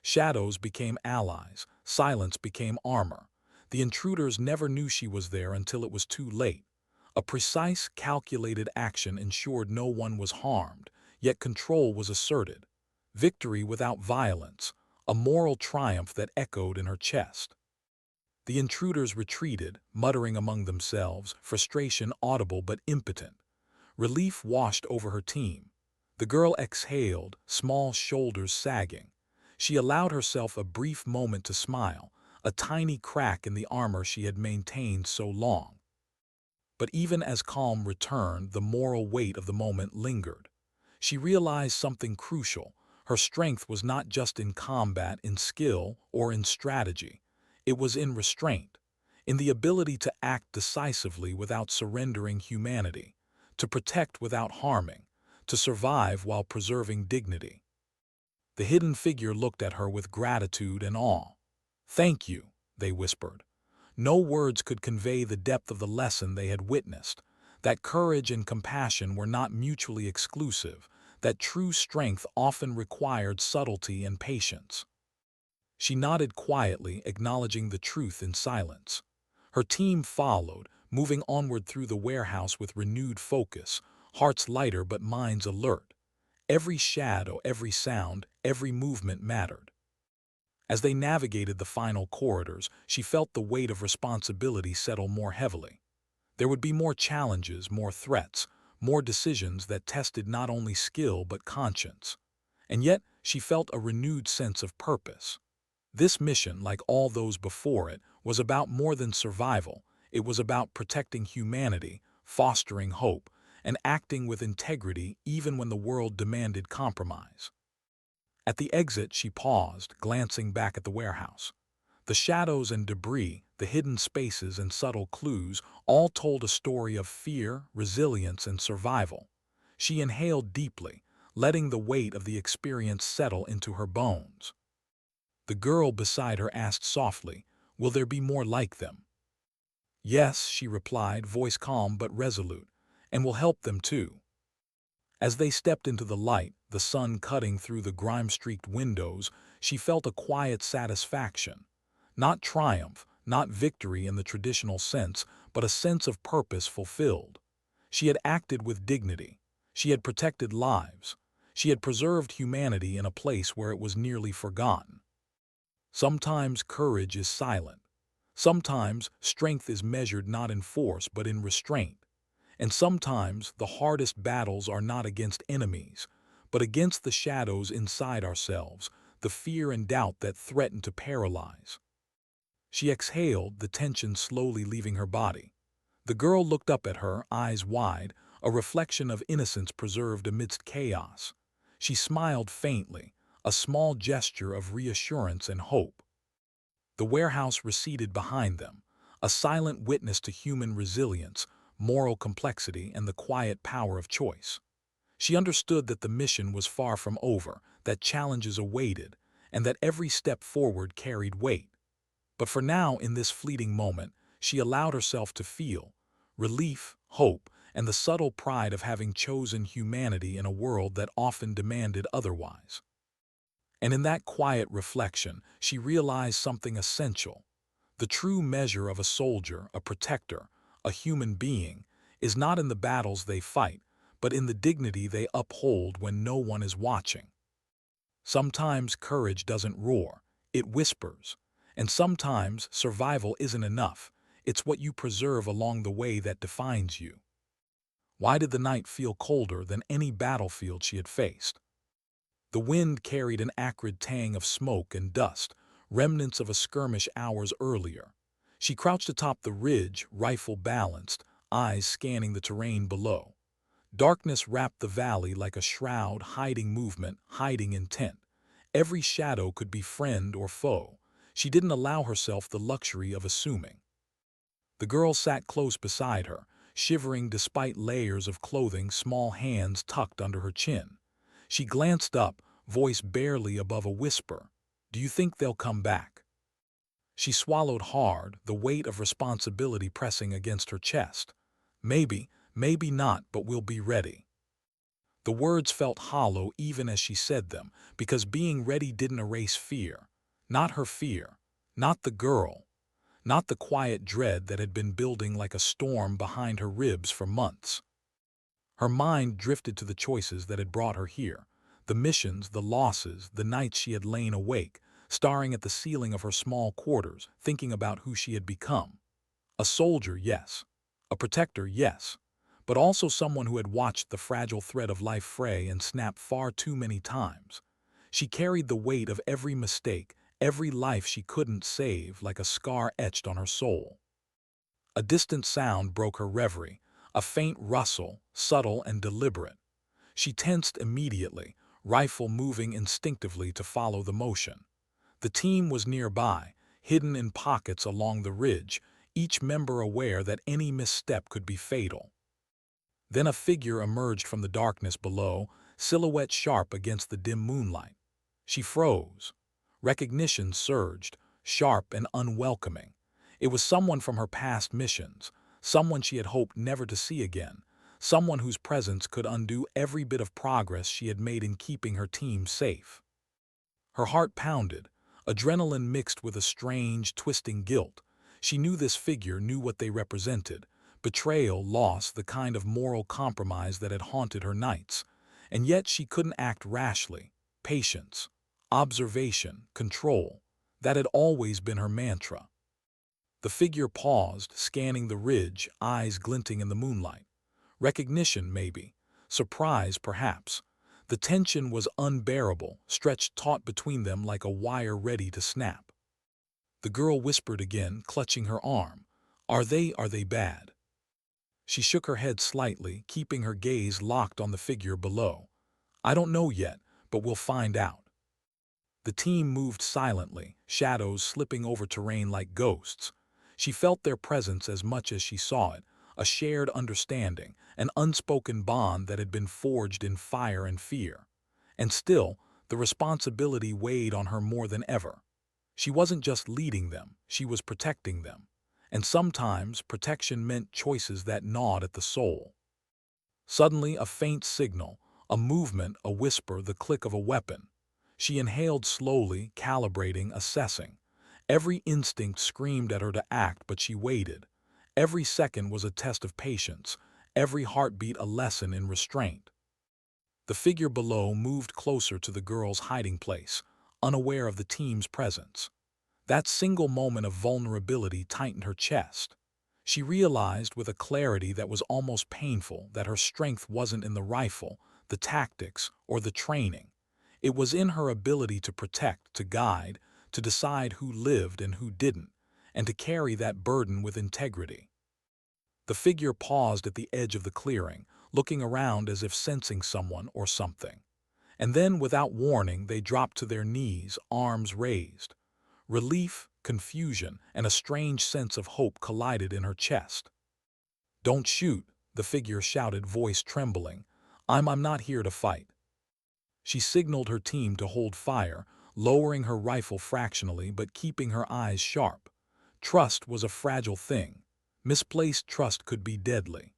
Shadows became allies, silence became armor. The intruders never knew she was there until it was too late. A precise, calculated action ensured no one was harmed, yet control was asserted. Victory without violence, a moral triumph that echoed in her chest. The intruders retreated, muttering among themselves, frustration audible but impotent. Relief washed over her team. The girl exhaled, small shoulders sagging. She allowed herself a brief moment to smile, a tiny crack in the armor she had maintained so long. But even as calm returned, the moral weight of the moment lingered. She realized something crucial. Her strength was not just in combat, in skill, or in strategy. It was in restraint, in the ability to act decisively without surrendering humanity, to protect without harming, to survive while preserving dignity. The hidden figure looked at her with gratitude and awe. "Thank you," they whispered. No words could convey the depth of the lesson they had witnessed, that courage and compassion were not mutually exclusive, that true strength often required subtlety and patience. She nodded quietly, acknowledging the truth in silence. Her team followed, moving onward through the warehouse with renewed focus, hearts lighter but minds alert. Every shadow, every sound, every movement mattered. As they navigated the final corridors, she felt the weight of responsibility settle more heavily. There would be more challenges, more threats, more decisions that tested not only skill but conscience. And yet, she felt a renewed sense of purpose. This mission, like all those before it, was about more than survival. It was about protecting humanity, fostering hope, and acting with integrity even when the world demanded compromise. At the exit, she paused, glancing back at the warehouse. The shadows and debris, the hidden spaces and subtle clues all told a story of fear, resilience, and survival. She inhaled deeply, letting the weight of the experience settle into her bones. The girl beside her asked softly, "Will there be more like them?" "Yes," she replied, voice calm but resolute, "and we'll help them too." As they stepped into the light, the sun cutting through the grime-streaked windows, she felt a quiet satisfaction. Not triumph, not victory in the traditional sense, but a sense of purpose fulfilled. She had acted with dignity. She had protected lives. She had preserved humanity in a place where it was nearly forgotten. Sometimes courage is silent. Sometimes strength is measured not in force but in restraint. And sometimes the hardest battles are not against enemies, but against the shadows inside ourselves, the fear and doubt that threaten to paralyze. She exhaled, the tension slowly leaving her body. The girl looked up at her, eyes wide, a reflection of innocence preserved amidst chaos. She smiled faintly, a small gesture of reassurance and hope. The warehouse receded behind them, a silent witness to human resilience, moral complexity, and the quiet power of choice. She understood that the mission was far from over, that challenges awaited, and that every step forward carried weight. But for now, in this fleeting moment, she allowed herself to feel relief, hope, and the subtle pride of having chosen humanity in a world that often demanded otherwise. And in that quiet reflection, she realized something essential. The true measure of a soldier, a protector, a human being, is not in the battles they fight, but in the dignity they uphold when no one is watching. Sometimes courage doesn't roar, it whispers. And sometimes survival isn't enough, it's what you preserve along the way that defines you. Why did the night feel colder than any battlefield she had faced? The wind carried an acrid tang of smoke and dust, remnants of a skirmish hours earlier. She crouched atop the ridge, rifle balanced, eyes scanning the terrain below. Darkness wrapped the valley like a shroud, hiding movement, hiding intent. Every shadow could be friend or foe. She didn't allow herself the luxury of assuming. The girl sat close beside her, shivering despite layers of clothing, small hands tucked under her chin. She glanced up, voice barely above a whisper. "Do you think they'll come back?" She swallowed hard, the weight of responsibility pressing against her chest. "Maybe, maybe not, but we'll be ready." The words felt hollow even as she said them, because being ready didn't erase fear. Not her fear. Not the girl. Not the quiet dread that had been building like a storm behind her ribs for months. Her mind drifted to the choices that had brought her here. The missions, the losses, the nights she had lain awake, staring at the ceiling of her small quarters, thinking about who she had become. A soldier, yes. A protector, yes. But also someone who had watched the fragile thread of life fray and snap far too many times. She carried the weight of every mistake, every life she couldn't save, like a scar etched on her soul. A distant sound broke her reverie, a faint rustle, subtle and deliberate. She tensed immediately, rifle moving instinctively to follow the motion. The team was nearby, hidden in pockets along the ridge, each member aware that any misstep could be fatal. Then a figure emerged from the darkness below, silhouette sharp against the dim moonlight. She froze. Recognition surged, sharp and unwelcoming. It was someone from her past missions, someone she had hoped never to see again, someone whose presence could undo every bit of progress she had made in keeping her team safe. Her heart pounded, adrenaline mixed with a strange, twisting guilt. She knew this figure, knew what they represented. Betrayal, loss, the kind of moral compromise that had haunted her nights. And yet she couldn't act rashly. Patience, observation, control. That had always been her mantra. The figure paused, scanning the ridge, eyes glinting in the moonlight. Recognition, maybe. Surprise, perhaps. The tension was unbearable, stretched taut between them like a wire ready to snap. The girl whispered again, clutching her arm. Are they bad?" She shook her head slightly, keeping her gaze locked on the figure below. "I don't know yet, but we'll find out." The team moved silently, shadows slipping over terrain like ghosts. She felt their presence as much as she saw it, a shared understanding, an unspoken bond that had been forged in fire and fear. And still, the responsibility weighed on her more than ever. She wasn't just leading them, she was protecting them. And sometimes protection meant choices that gnawed at the soul. Suddenly, a faint signal, a movement, a whisper, the click of a weapon. She inhaled slowly, calibrating, assessing. Every instinct screamed at her to act, but she waited. Every second was a test of patience, every heartbeat a lesson in restraint. The figure below moved closer to the girl's hiding place, unaware of the team's presence. That single moment of vulnerability tightened her chest. She realized with a clarity that was almost painful that her strength wasn't in the rifle, the tactics, or the training. It was in her ability to protect, to guide, to decide who lived and who didn't, and to carry that burden with integrity. The figure paused at the edge of the clearing, looking around as if sensing someone or something. And then, without warning, they dropped to their knees, arms raised. Relief, confusion, and a strange sense of hope collided in her chest. "Don't shoot," the figure shouted, voice trembling. I'm not here to fight." She signaled her team to hold fire, lowering her rifle fractionally but keeping her eyes sharp. Trust was a fragile thing. Misplaced trust could be deadly.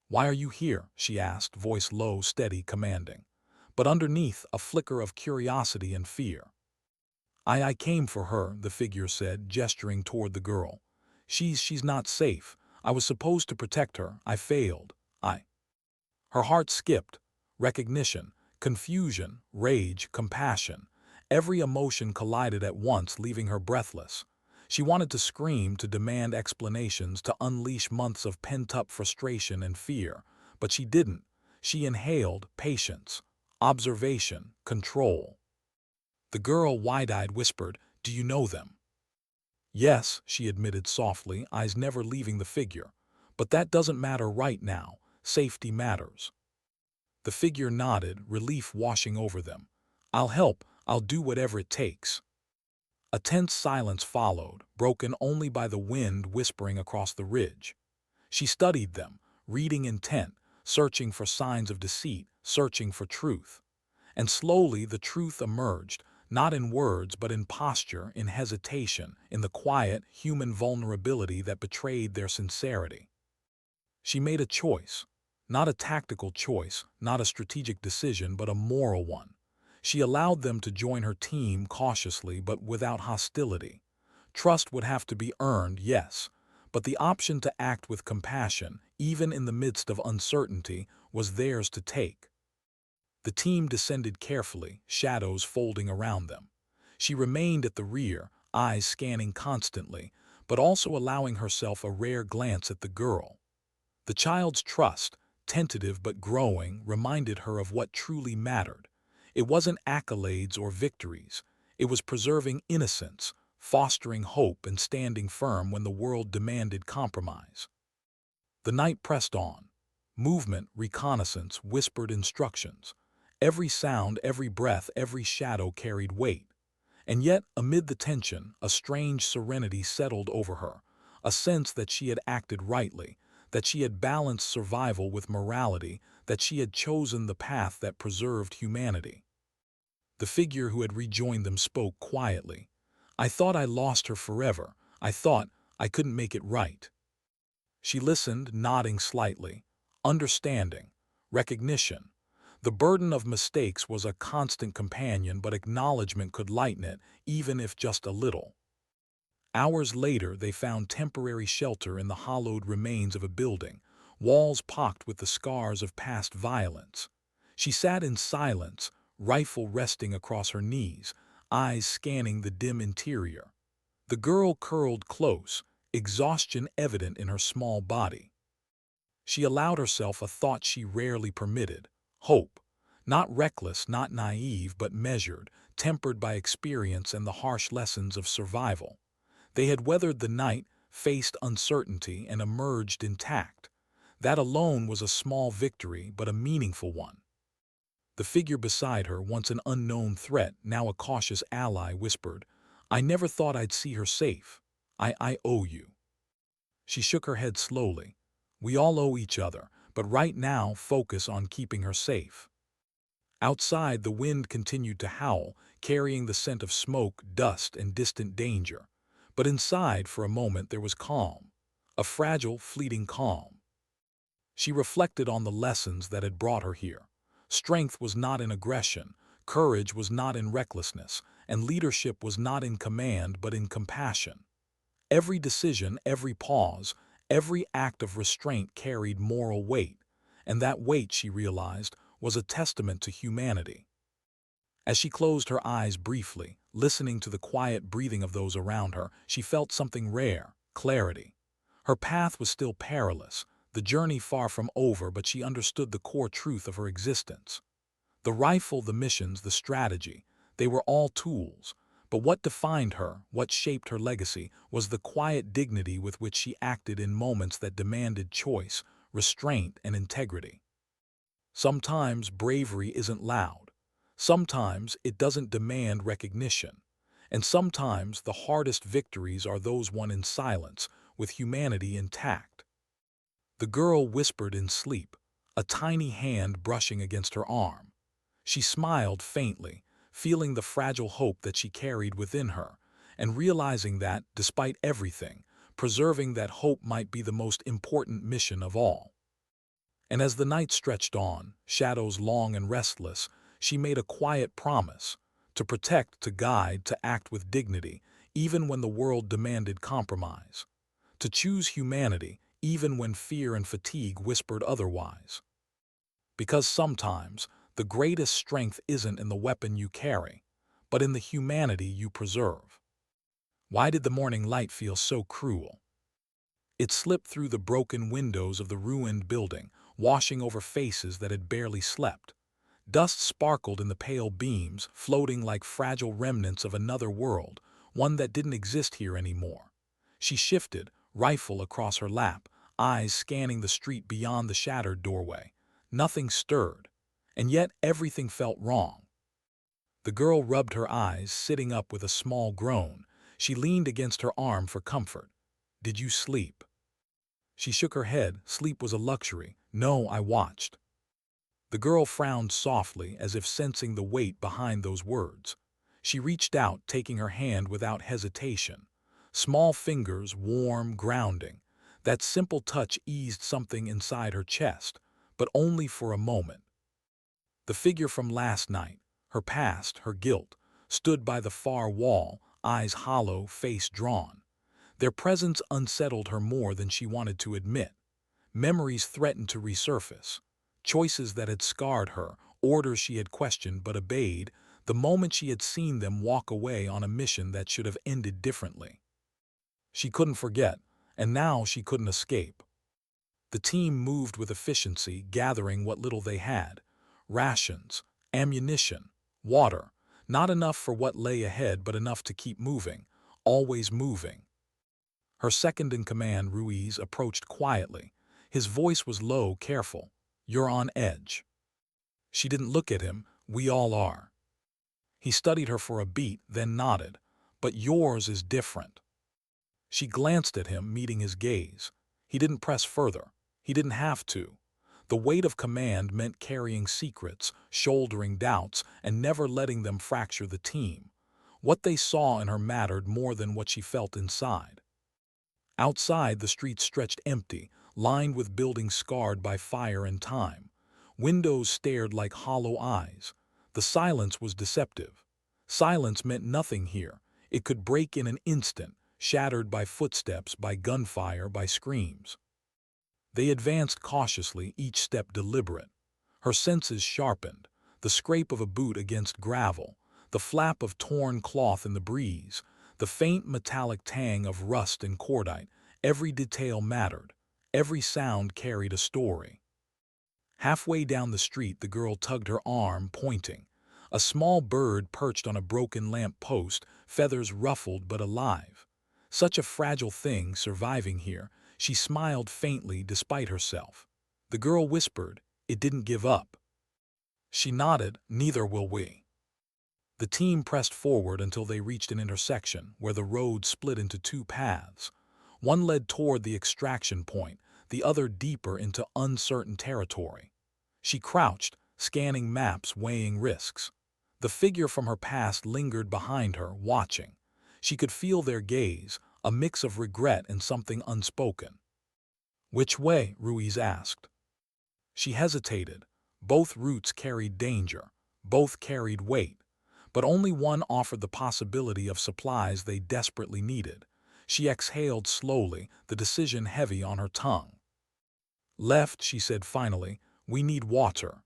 "Why are you here?" she asked, voice low, steady, commanding. But underneath, a flicker of curiosity and fear. I came for her," the figure said, gesturing toward the girl. She's not safe. I was supposed to protect her. I failed. I." Her heart skipped. Recognition, confusion, rage, compassion. Every emotion collided at once, leaving her breathless. She wanted to scream, to demand explanations, to unleash months of pent-up frustration and fear. But she didn't. She inhaled patience, observation, control. The girl, wide-eyed, whispered, "Do you know them?" "Yes," she admitted softly, eyes never leaving the figure. "But that doesn't matter right now. Safety matters." The figure nodded, relief washing over them. "I'll help. I'll do whatever it takes." A tense silence followed, broken only by the wind whispering across the ridge. She studied them, reading intent, searching for signs of deceit, searching for truth. And slowly the truth emerged, not in words but in posture, in hesitation, in the quiet, human vulnerability that betrayed their sincerity. She made a choice. Not a tactical choice, not a strategic decision, but a moral one. She allowed them to join her team cautiously but without hostility. Trust would have to be earned, yes, but the option to act with compassion, even in the midst of uncertainty, was theirs to take. The team descended carefully, shadows folding around them. She remained at the rear, eyes scanning constantly, but also allowing herself a rare glance at the girl. The child's trust, tentative but growing, reminded her of what truly mattered. It wasn't accolades or victories. It was preserving innocence, fostering hope, and standing firm when the world demanded compromise. The night pressed on. Movement, reconnaissance, whispered instructions. Every sound, every breath, every shadow carried weight. And yet, amid the tension, a strange serenity settled over her, a sense that she had acted rightly, that she had balanced survival with morality, that she had chosen the path that preserved humanity. The figure who had rejoined them spoke quietly. "I thought I lost her forever. I thought I couldn't make it right." She listened, nodding slightly. Understanding. Recognition. The burden of mistakes was a constant companion, but acknowledgement could lighten it, even if just a little. Hours later, they found temporary shelter in the hollowed remains of a building, walls pocked with the scars of past violence. She sat in silence, rifle resting across her knees, eyes scanning the dim interior. The girl curled close, exhaustion evident in her small body. She allowed herself a thought she rarely permitted: hope. Not reckless, not naive, but measured, tempered by experience and the harsh lessons of survival. They had weathered the night, faced uncertainty, and emerged intact. That alone was a small victory, but a meaningful one. The figure beside her, once an unknown threat, now a cautious ally, whispered, "I never thought I'd see her safe. I owe you." She shook her head slowly. We all owe each other, but right now focus on keeping her safe. Outside, the wind continued to howl, carrying the scent of smoke, dust, and distant danger. But inside, for a moment, there was calm. A fragile, fleeting calm. She reflected on the lessons that had brought her here. Strength was not in aggression, courage was not in recklessness, and leadership was not in command but in compassion. Every decision, every pause, every act of restraint carried moral weight, and that weight, she realized, was a testament to humanity. As she closed her eyes briefly, listening to the quiet breathing of those around her, she felt something rare: clarity. Her path was still perilous, the journey far from over, but she understood the core truth of her existence. The rifle, the missions, the strategy, they were all tools. But what defined her, what shaped her legacy, was the quiet dignity with which she acted in moments that demanded choice, restraint, and integrity. Sometimes bravery isn't loud. Sometimes it doesn't demand recognition. And sometimes the hardest victories are those won in silence, with humanity intact. The girl whispered in sleep, a tiny hand brushing against her arm. She smiled faintly, feeling the fragile hope that she carried within her, and realizing that, despite everything, preserving that hope might be the most important mission of all. And as the night stretched on, shadows long and restless, she made a quiet promise: to protect, to guide, to act with dignity, even when the world demanded compromise. To choose humanity, even when fear and fatigue whispered otherwise. Because sometimes, the greatest strength isn't in the weapon you carry, but in the humanity you preserve. Why did the morning light feel so cruel? It slipped through the broken windows of the ruined building, washing over faces that had barely slept. Dust sparkled in the pale beams, floating like fragile remnants of another world, one that didn't exist here anymore. She shifted, rifle across her lap, eyes scanning the street beyond the shattered doorway. Nothing stirred, and yet everything felt wrong. The girl rubbed her eyes, sitting up with a small groan. She leaned against her arm for comfort. Did you sleep? She shook her head. Sleep was a luxury. No, I watched. The girl frowned softly, as if sensing the weight behind those words. She reached out, taking her hand without hesitation. Small fingers, warm, grounding. That simple touch eased something inside her chest, but only for a moment. The figure from last night, her past, her guilt, stood by the far wall, eyes hollow, face drawn. Their presence unsettled her more than she wanted to admit. Memories threatened to resurface. Choices that had scarred her, orders she had questioned but obeyed, the moment she had seen them walk away on a mission that should have ended differently. She couldn't forget, and now she couldn't escape. The team moved with efficiency, gathering what little they had: rations, ammunition, water, not enough for what lay ahead but enough to keep moving, always moving. Her second-in-command, Ruiz, approached quietly. His voice was low, careful. You're on edge. She didn't look at him. We all are. He studied her for a beat, then nodded. But yours is different. She glanced at him, meeting his gaze. He didn't press further. He didn't have to. The weight of command meant carrying secrets, shouldering doubts, and never letting them fracture the team. What they saw in her mattered more than what she felt inside. Outside, the streets stretched empty, lined with buildings scarred by fire and time. Windows stared like hollow eyes. The silence was deceptive. Silence meant nothing here. It could break in an instant, shattered by footsteps, by gunfire, by screams. They advanced cautiously, each step deliberate. Her senses sharpened. The scrape of a boot against gravel, the flap of torn cloth in the breeze, the faint metallic tang of rust and cordite. Every detail mattered. Every sound carried a story. Halfway down the street, the girl tugged her arm, pointing. A small bird perched on a broken lamp post, feathers ruffled but alive. Such a fragile thing surviving here. She smiled faintly despite herself. The girl whispered, "It didn't give up." She nodded, "Neither will we." The team pressed forward until they reached an intersection where the road split into two paths. One led toward the extraction point, the other deeper into uncertain territory. She crouched, scanning maps, weighing risks. The figure from her past lingered behind her, watching. She could feel their gaze, a mix of regret and something unspoken. "Which way?" Ruiz asked. She hesitated. Both routes carried danger. Both carried weight. But only one offered the possibility of supplies they desperately needed. She exhaled slowly, the decision heavy on her tongue. "Left," she said finally. "We need water."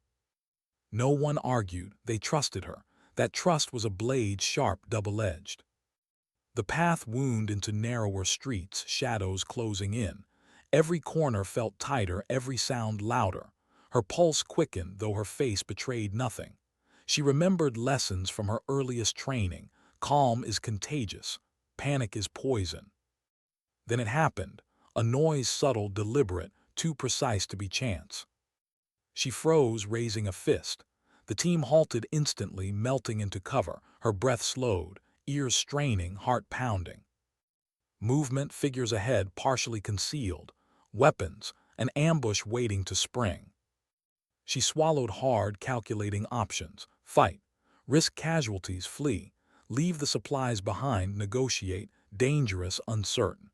No one argued. They trusted her. That trust was a blade, sharp, double-edged. The path wound into narrower streets, shadows closing in. Every corner felt tighter, every sound louder. Her pulse quickened, though her face betrayed nothing. She remembered lessons from her earliest training. Calm is contagious. Panic is poison. Then it happened. A noise subtle, deliberate, too precise to be chance. She froze, raising a fist. The team halted instantly, melting into cover. Her breath slowed, ears straining, heart pounding. Movement, figures ahead, partially concealed. Weapons, an ambush waiting to spring. She swallowed hard, calculating options. Fight. Risk casualties, flee. Leave the supplies behind, negotiate. Dangerous, uncertain.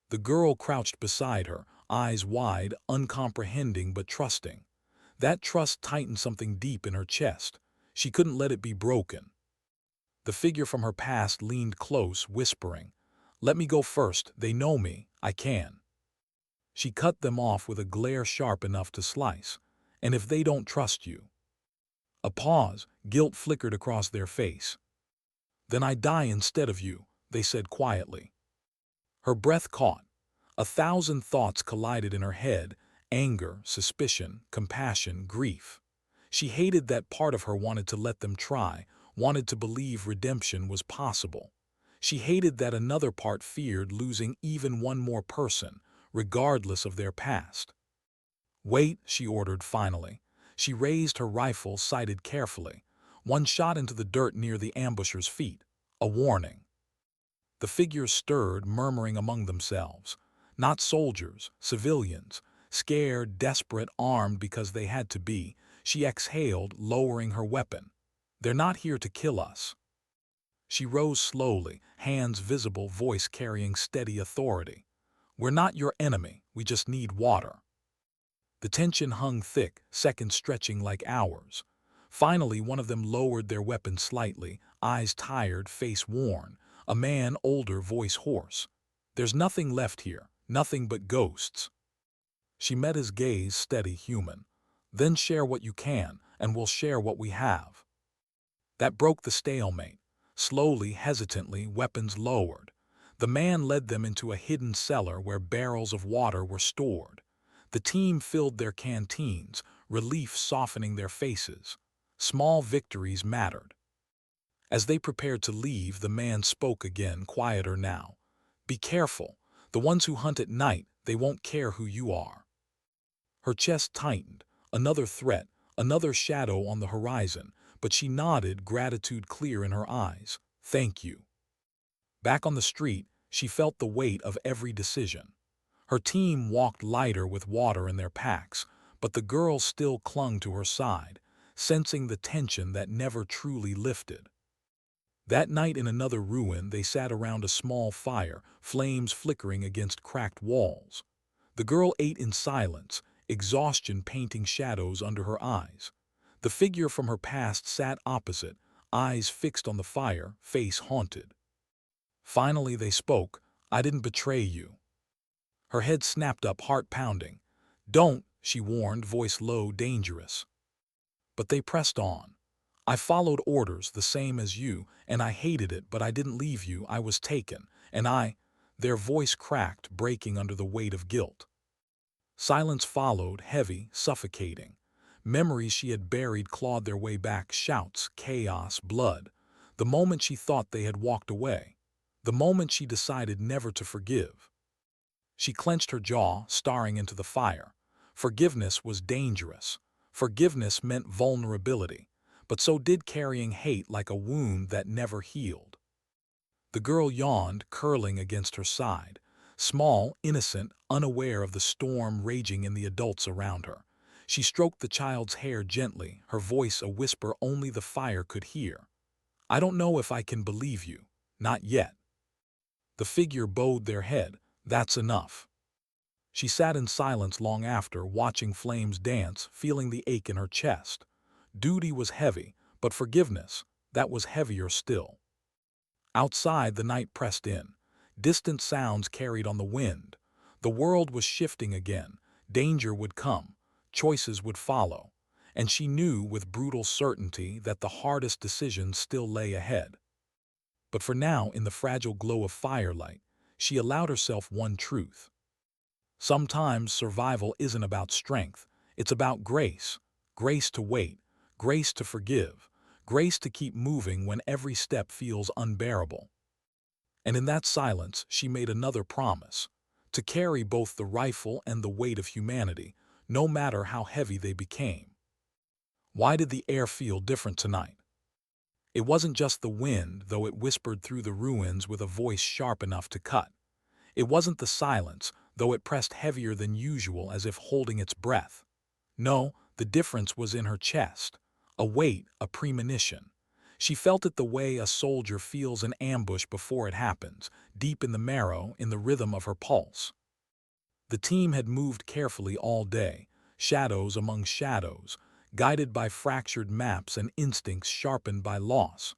The girl crouched beside her, eyes wide, uncomprehending but trusting. That trust tightened something deep in her chest. She couldn't let it be broken. The figure from her past leaned close, whispering, "Let me go first. They know me. I can." She cut them off with a glare sharp enough to slice. "And if they don't trust you?" A pause, guilt flickered across their face. "Then I die instead of you," they said quietly. Her breath caught. 1,000 thoughts collided in her head, anger, suspicion, compassion, grief. She hated that part of her wanted to let them try, wanted to believe redemption was possible. She hated that another part feared losing even one more person, regardless of their past. "Wait," she ordered finally. She raised her rifle, sighted carefully. One shot into the dirt near the ambusher's feet. A warning. The figures stirred, murmuring among themselves. Not soldiers, civilians. Scared, desperate, armed because they had to be. She exhaled, lowering her weapon. "They're not here to kill us." She rose slowly, hands visible, voice carrying steady authority. "We're not your enemy, we just need water." The tension hung thick, seconds stretching like hours. Finally, one of them lowered their weapon slightly, eyes tired, face worn. A man, older, voice hoarse. "There's nothing left here, nothing but ghosts." She met his gaze, steady, human. "Then share what you can, and we'll share what we have." That broke the stalemate. Slowly, hesitantly, weapons lowered. The man led them into a hidden cellar where barrels of water were stored. The team filled their canteens, relief softening their faces. Small victories mattered. As they prepared to leave, the man spoke again, quieter now. "Be careful. The ones who hunt at night, they won't care who you are." Her chest tightened. Another threat, another shadow on the horizon, but she nodded, gratitude clear in her eyes. "Thank you." Back on the street, she felt the weight of every decision. Her team walked lighter with water in their packs, but the girl still clung to her side, sensing the tension that never truly lifted. That night in another ruin, they sat around a small fire, flames flickering against cracked walls. The girl ate in silence, exhaustion painting shadows under her eyes. The figure from her past sat opposite, eyes fixed on the fire, face haunted. Finally they spoke. "I didn't betray you." Her head snapped up, heart pounding. "Don't," she warned, voice low, dangerous. But they pressed on. "I followed orders, the same as you, and I hated it, but I didn't leave you, I was taken, and I—" Their voice cracked, breaking under the weight of guilt. Silence followed, heavy, suffocating. Memories she had buried clawed their way back, shouts, chaos, blood. The moment she thought they had walked away. The moment she decided never to forgive. She clenched her jaw, staring into the fire. Forgiveness was dangerous. Forgiveness meant vulnerability, but so did carrying hate like a wound that never healed. The girl yawned, curling against her side. small, innocent, unaware of the storm raging in the adults around her. She stroked the child's hair gently, her voice a whisper only the fire could hear. "I don't know if I can believe you. Not yet." The figure bowed their head. "That's enough." She sat in silence long after, watching flames dance, feeling the ache in her chest. Duty was heavy, but forgiveness, that was heavier still. Outside, the night pressed in. Distant sounds carried on the wind. The world was shifting again. Danger would come. Choices would follow. And she knew with brutal certainty that the hardest decisions still lay ahead. But for now, in the fragile glow of firelight, she allowed herself one truth. Sometimes survival isn't about strength. It's about grace. Grace to wait. Grace to forgive. Grace to keep moving when every step feels unbearable. And in that silence, she made another promise: to carry both the rifle and the weight of humanity, no matter how heavy they became. Why did the air feel different tonight? It wasn't just the wind, though it whispered through the ruins with a voice sharp enough to cut. It wasn't the silence, though it pressed heavier than usual as if holding its breath. No, the difference was in her chest. A weight, a premonition. She felt it the way a soldier feels an ambush before it happens, deep in the marrow, in the rhythm of her pulse. The team had moved carefully all day, shadows among shadows, guided by fractured maps and instincts sharpened by loss.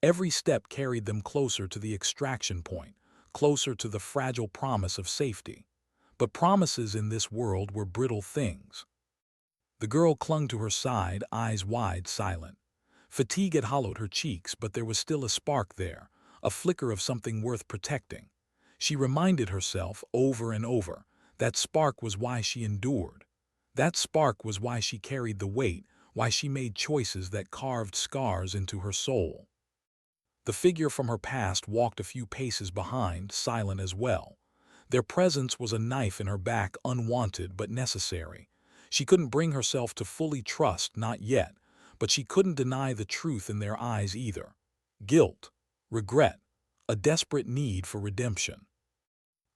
Every step carried them closer to the extraction point, closer to the fragile promise of safety. But promises in this world were brittle things. The girl clung to her side, eyes wide, silent. Fatigue had hollowed her cheeks, but there was still a spark there, a flicker of something worth protecting. She reminded herself over and over, that spark was why she endured. That spark was why she carried the weight, why she made choices that carved scars into her soul. The figure from her past walked a few paces behind, silent as well. Their presence was a knife in her back, unwanted but necessary. She couldn't bring herself to fully trust, not yet, but she couldn't deny the truth in their eyes either. Guilt, regret, a desperate need for redemption.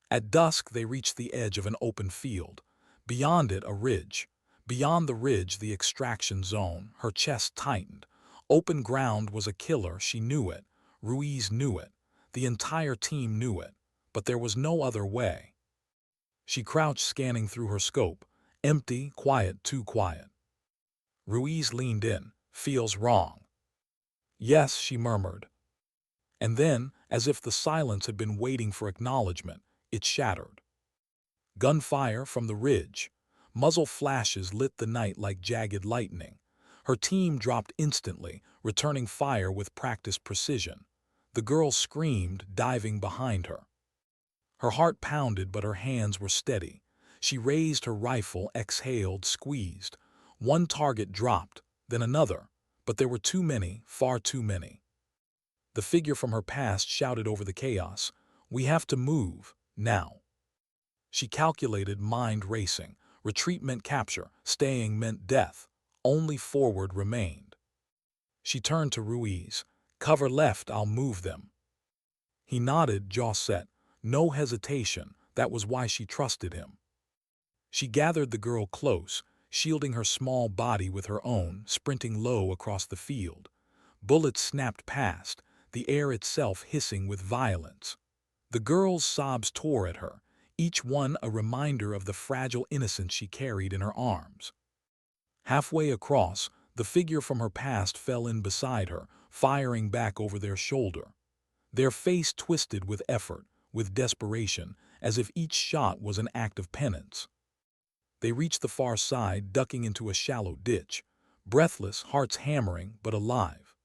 At dusk, they reached the edge of an open field. Beyond it, a ridge. Beyond the ridge, the extraction zone. Her chest tightened. Open ground was a killer, she knew it. Ruiz knew it. The entire team knew it. But there was no other way. She crouched, scanning through her scope. Empty, quiet, too quiet. Ruiz leaned in. "Feels wrong." "Yes," she murmured. And then, as if the silence had been waiting for acknowledgement, it shattered. Gunfire from the ridge. Muzzle flashes lit the night like jagged lightning. Her team dropped instantly, returning fire with practiced precision. The girl screamed, diving behind her. Her heart pounded, but her hands were steady. She raised her rifle, exhaled, squeezed. One target dropped, then another, but there were too many, far too many. The figure from her past shouted over the chaos, "We have to move, now." She calculated, mind racing. Retreat meant capture, staying meant death. Only forward remained. She turned to Ruiz. "Cover left, I'll move them." He nodded, jaw set. No hesitation, that was why she trusted him. She gathered the girl close, shielding her small body with her own, sprinting low across the field. Bullets snapped past, the air itself hissing with violence. The girl's sobs tore at her, each one a reminder of the fragile innocence she carried in her arms. Halfway across, the figure from her past fell in beside her, firing back over their shoulder. Their face twisted with effort, with desperation, as if each shot was an act of penance. They reached the far side, ducking into a shallow ditch, breathless, hearts hammering, but alive.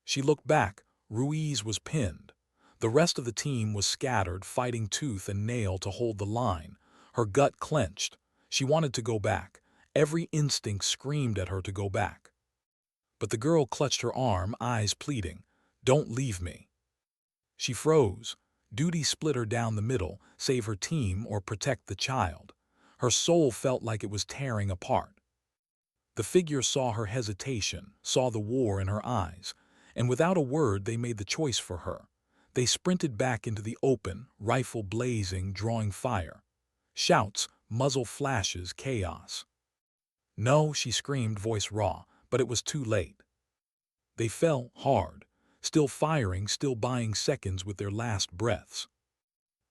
She looked back. Ruiz was pinned. The rest of the team was scattered, fighting tooth and nail to hold the line. Her gut clenched. She wanted to go back. Every instinct screamed at her to go back. But the girl clutched her arm, eyes pleading, "Don't leave me." She froze. Duty split her down the middle, save her team or protect the child. Her soul felt like it was tearing apart. The figure saw her hesitation, saw the war in her eyes, and without a word they made the choice for her. They sprinted back into the open, rifle blazing, drawing fire. Shouts, muzzle flashes, chaos. "No," she screamed, voice raw, but it was too late. They fell hard, still firing, still buying seconds with their last breaths.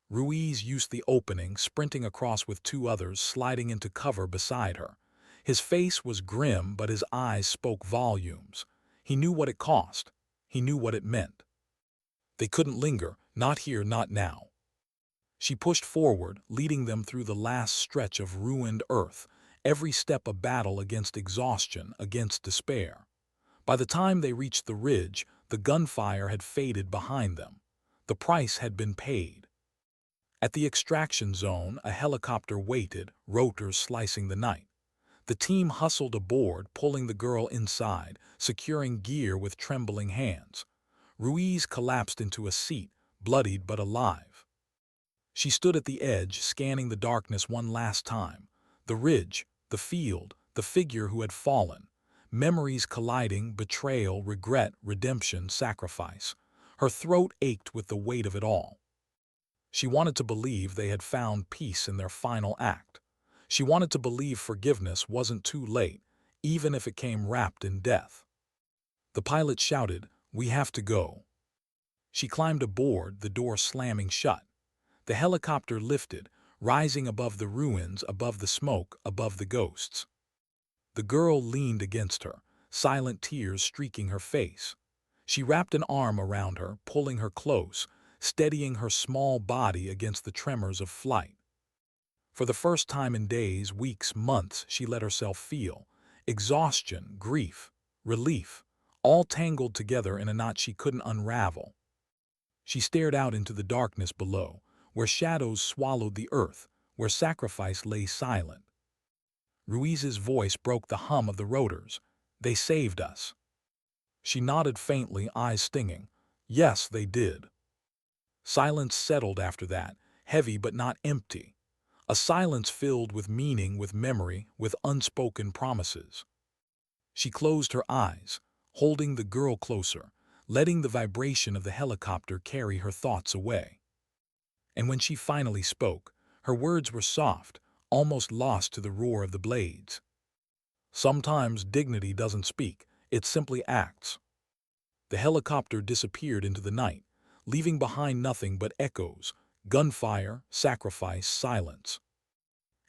Ruiz used the opening, sprinting across with two others, sliding into cover beside her. His face was grim, but his eyes spoke volumes. He knew what it cost. He knew what it meant. They couldn't linger, not here, not now. She pushed forward, leading them through the last stretch of ruined earth, every step a battle against exhaustion, against despair. By the time they reached the ridge, the gunfire had faded behind them. The price had been paid. At the extraction zone, a helicopter waited, rotors slicing the night. The team hustled aboard, pulling the girl inside, securing gear with trembling hands. Ruiz collapsed into a seat, bloodied but alive. She stood at the edge, scanning the darkness one last time. The ridge, the field, the figure who had fallen. Memories colliding, betrayal, regret, redemption, sacrifice. Her throat ached with the weight of it all. She wanted to believe they had found peace in their final act. She wanted to believe forgiveness wasn't too late, even if it came wrapped in death. The pilot shouted, "We have to go." She climbed aboard, the door slamming shut. The helicopter lifted, rising above the ruins, above the smoke, above the ghosts. The girl leaned against her, silent tears streaking her face. She wrapped an arm around her, pulling her close, steadying her small body against the tremors of flight. For the first time in days, weeks, months, she let herself feel exhaustion, grief, relief, all tangled together in a knot she couldn't unravel. She stared out into the darkness below, where shadows swallowed the earth, where sacrifice lay silent. Ruiz's voice broke the hum of the rotors. "They saved us." She nodded faintly, eyes stinging. "Yes, they did." Silence settled after that, heavy but not empty. A silence filled with meaning, with memory, with unspoken promises. She closed her eyes, holding the girl closer, letting the vibration of the helicopter carry her thoughts away. And when she finally spoke, her words were soft, almost lost to the roar of the blades. "Sometimes dignity doesn't speak, it simply acts." The helicopter disappeared into the night, leaving behind nothing but echoes, gunfire, sacrifice, silence.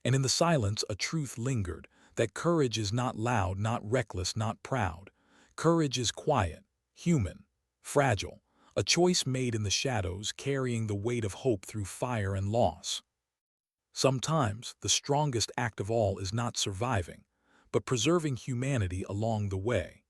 And in the silence a truth lingered, that courage is not loud, not reckless, not proud. Courage is quiet, human, fragile, a choice made in the shadows, carrying the weight of hope through fire and loss. Sometimes the strongest act of all is not surviving, but preserving humanity along the way.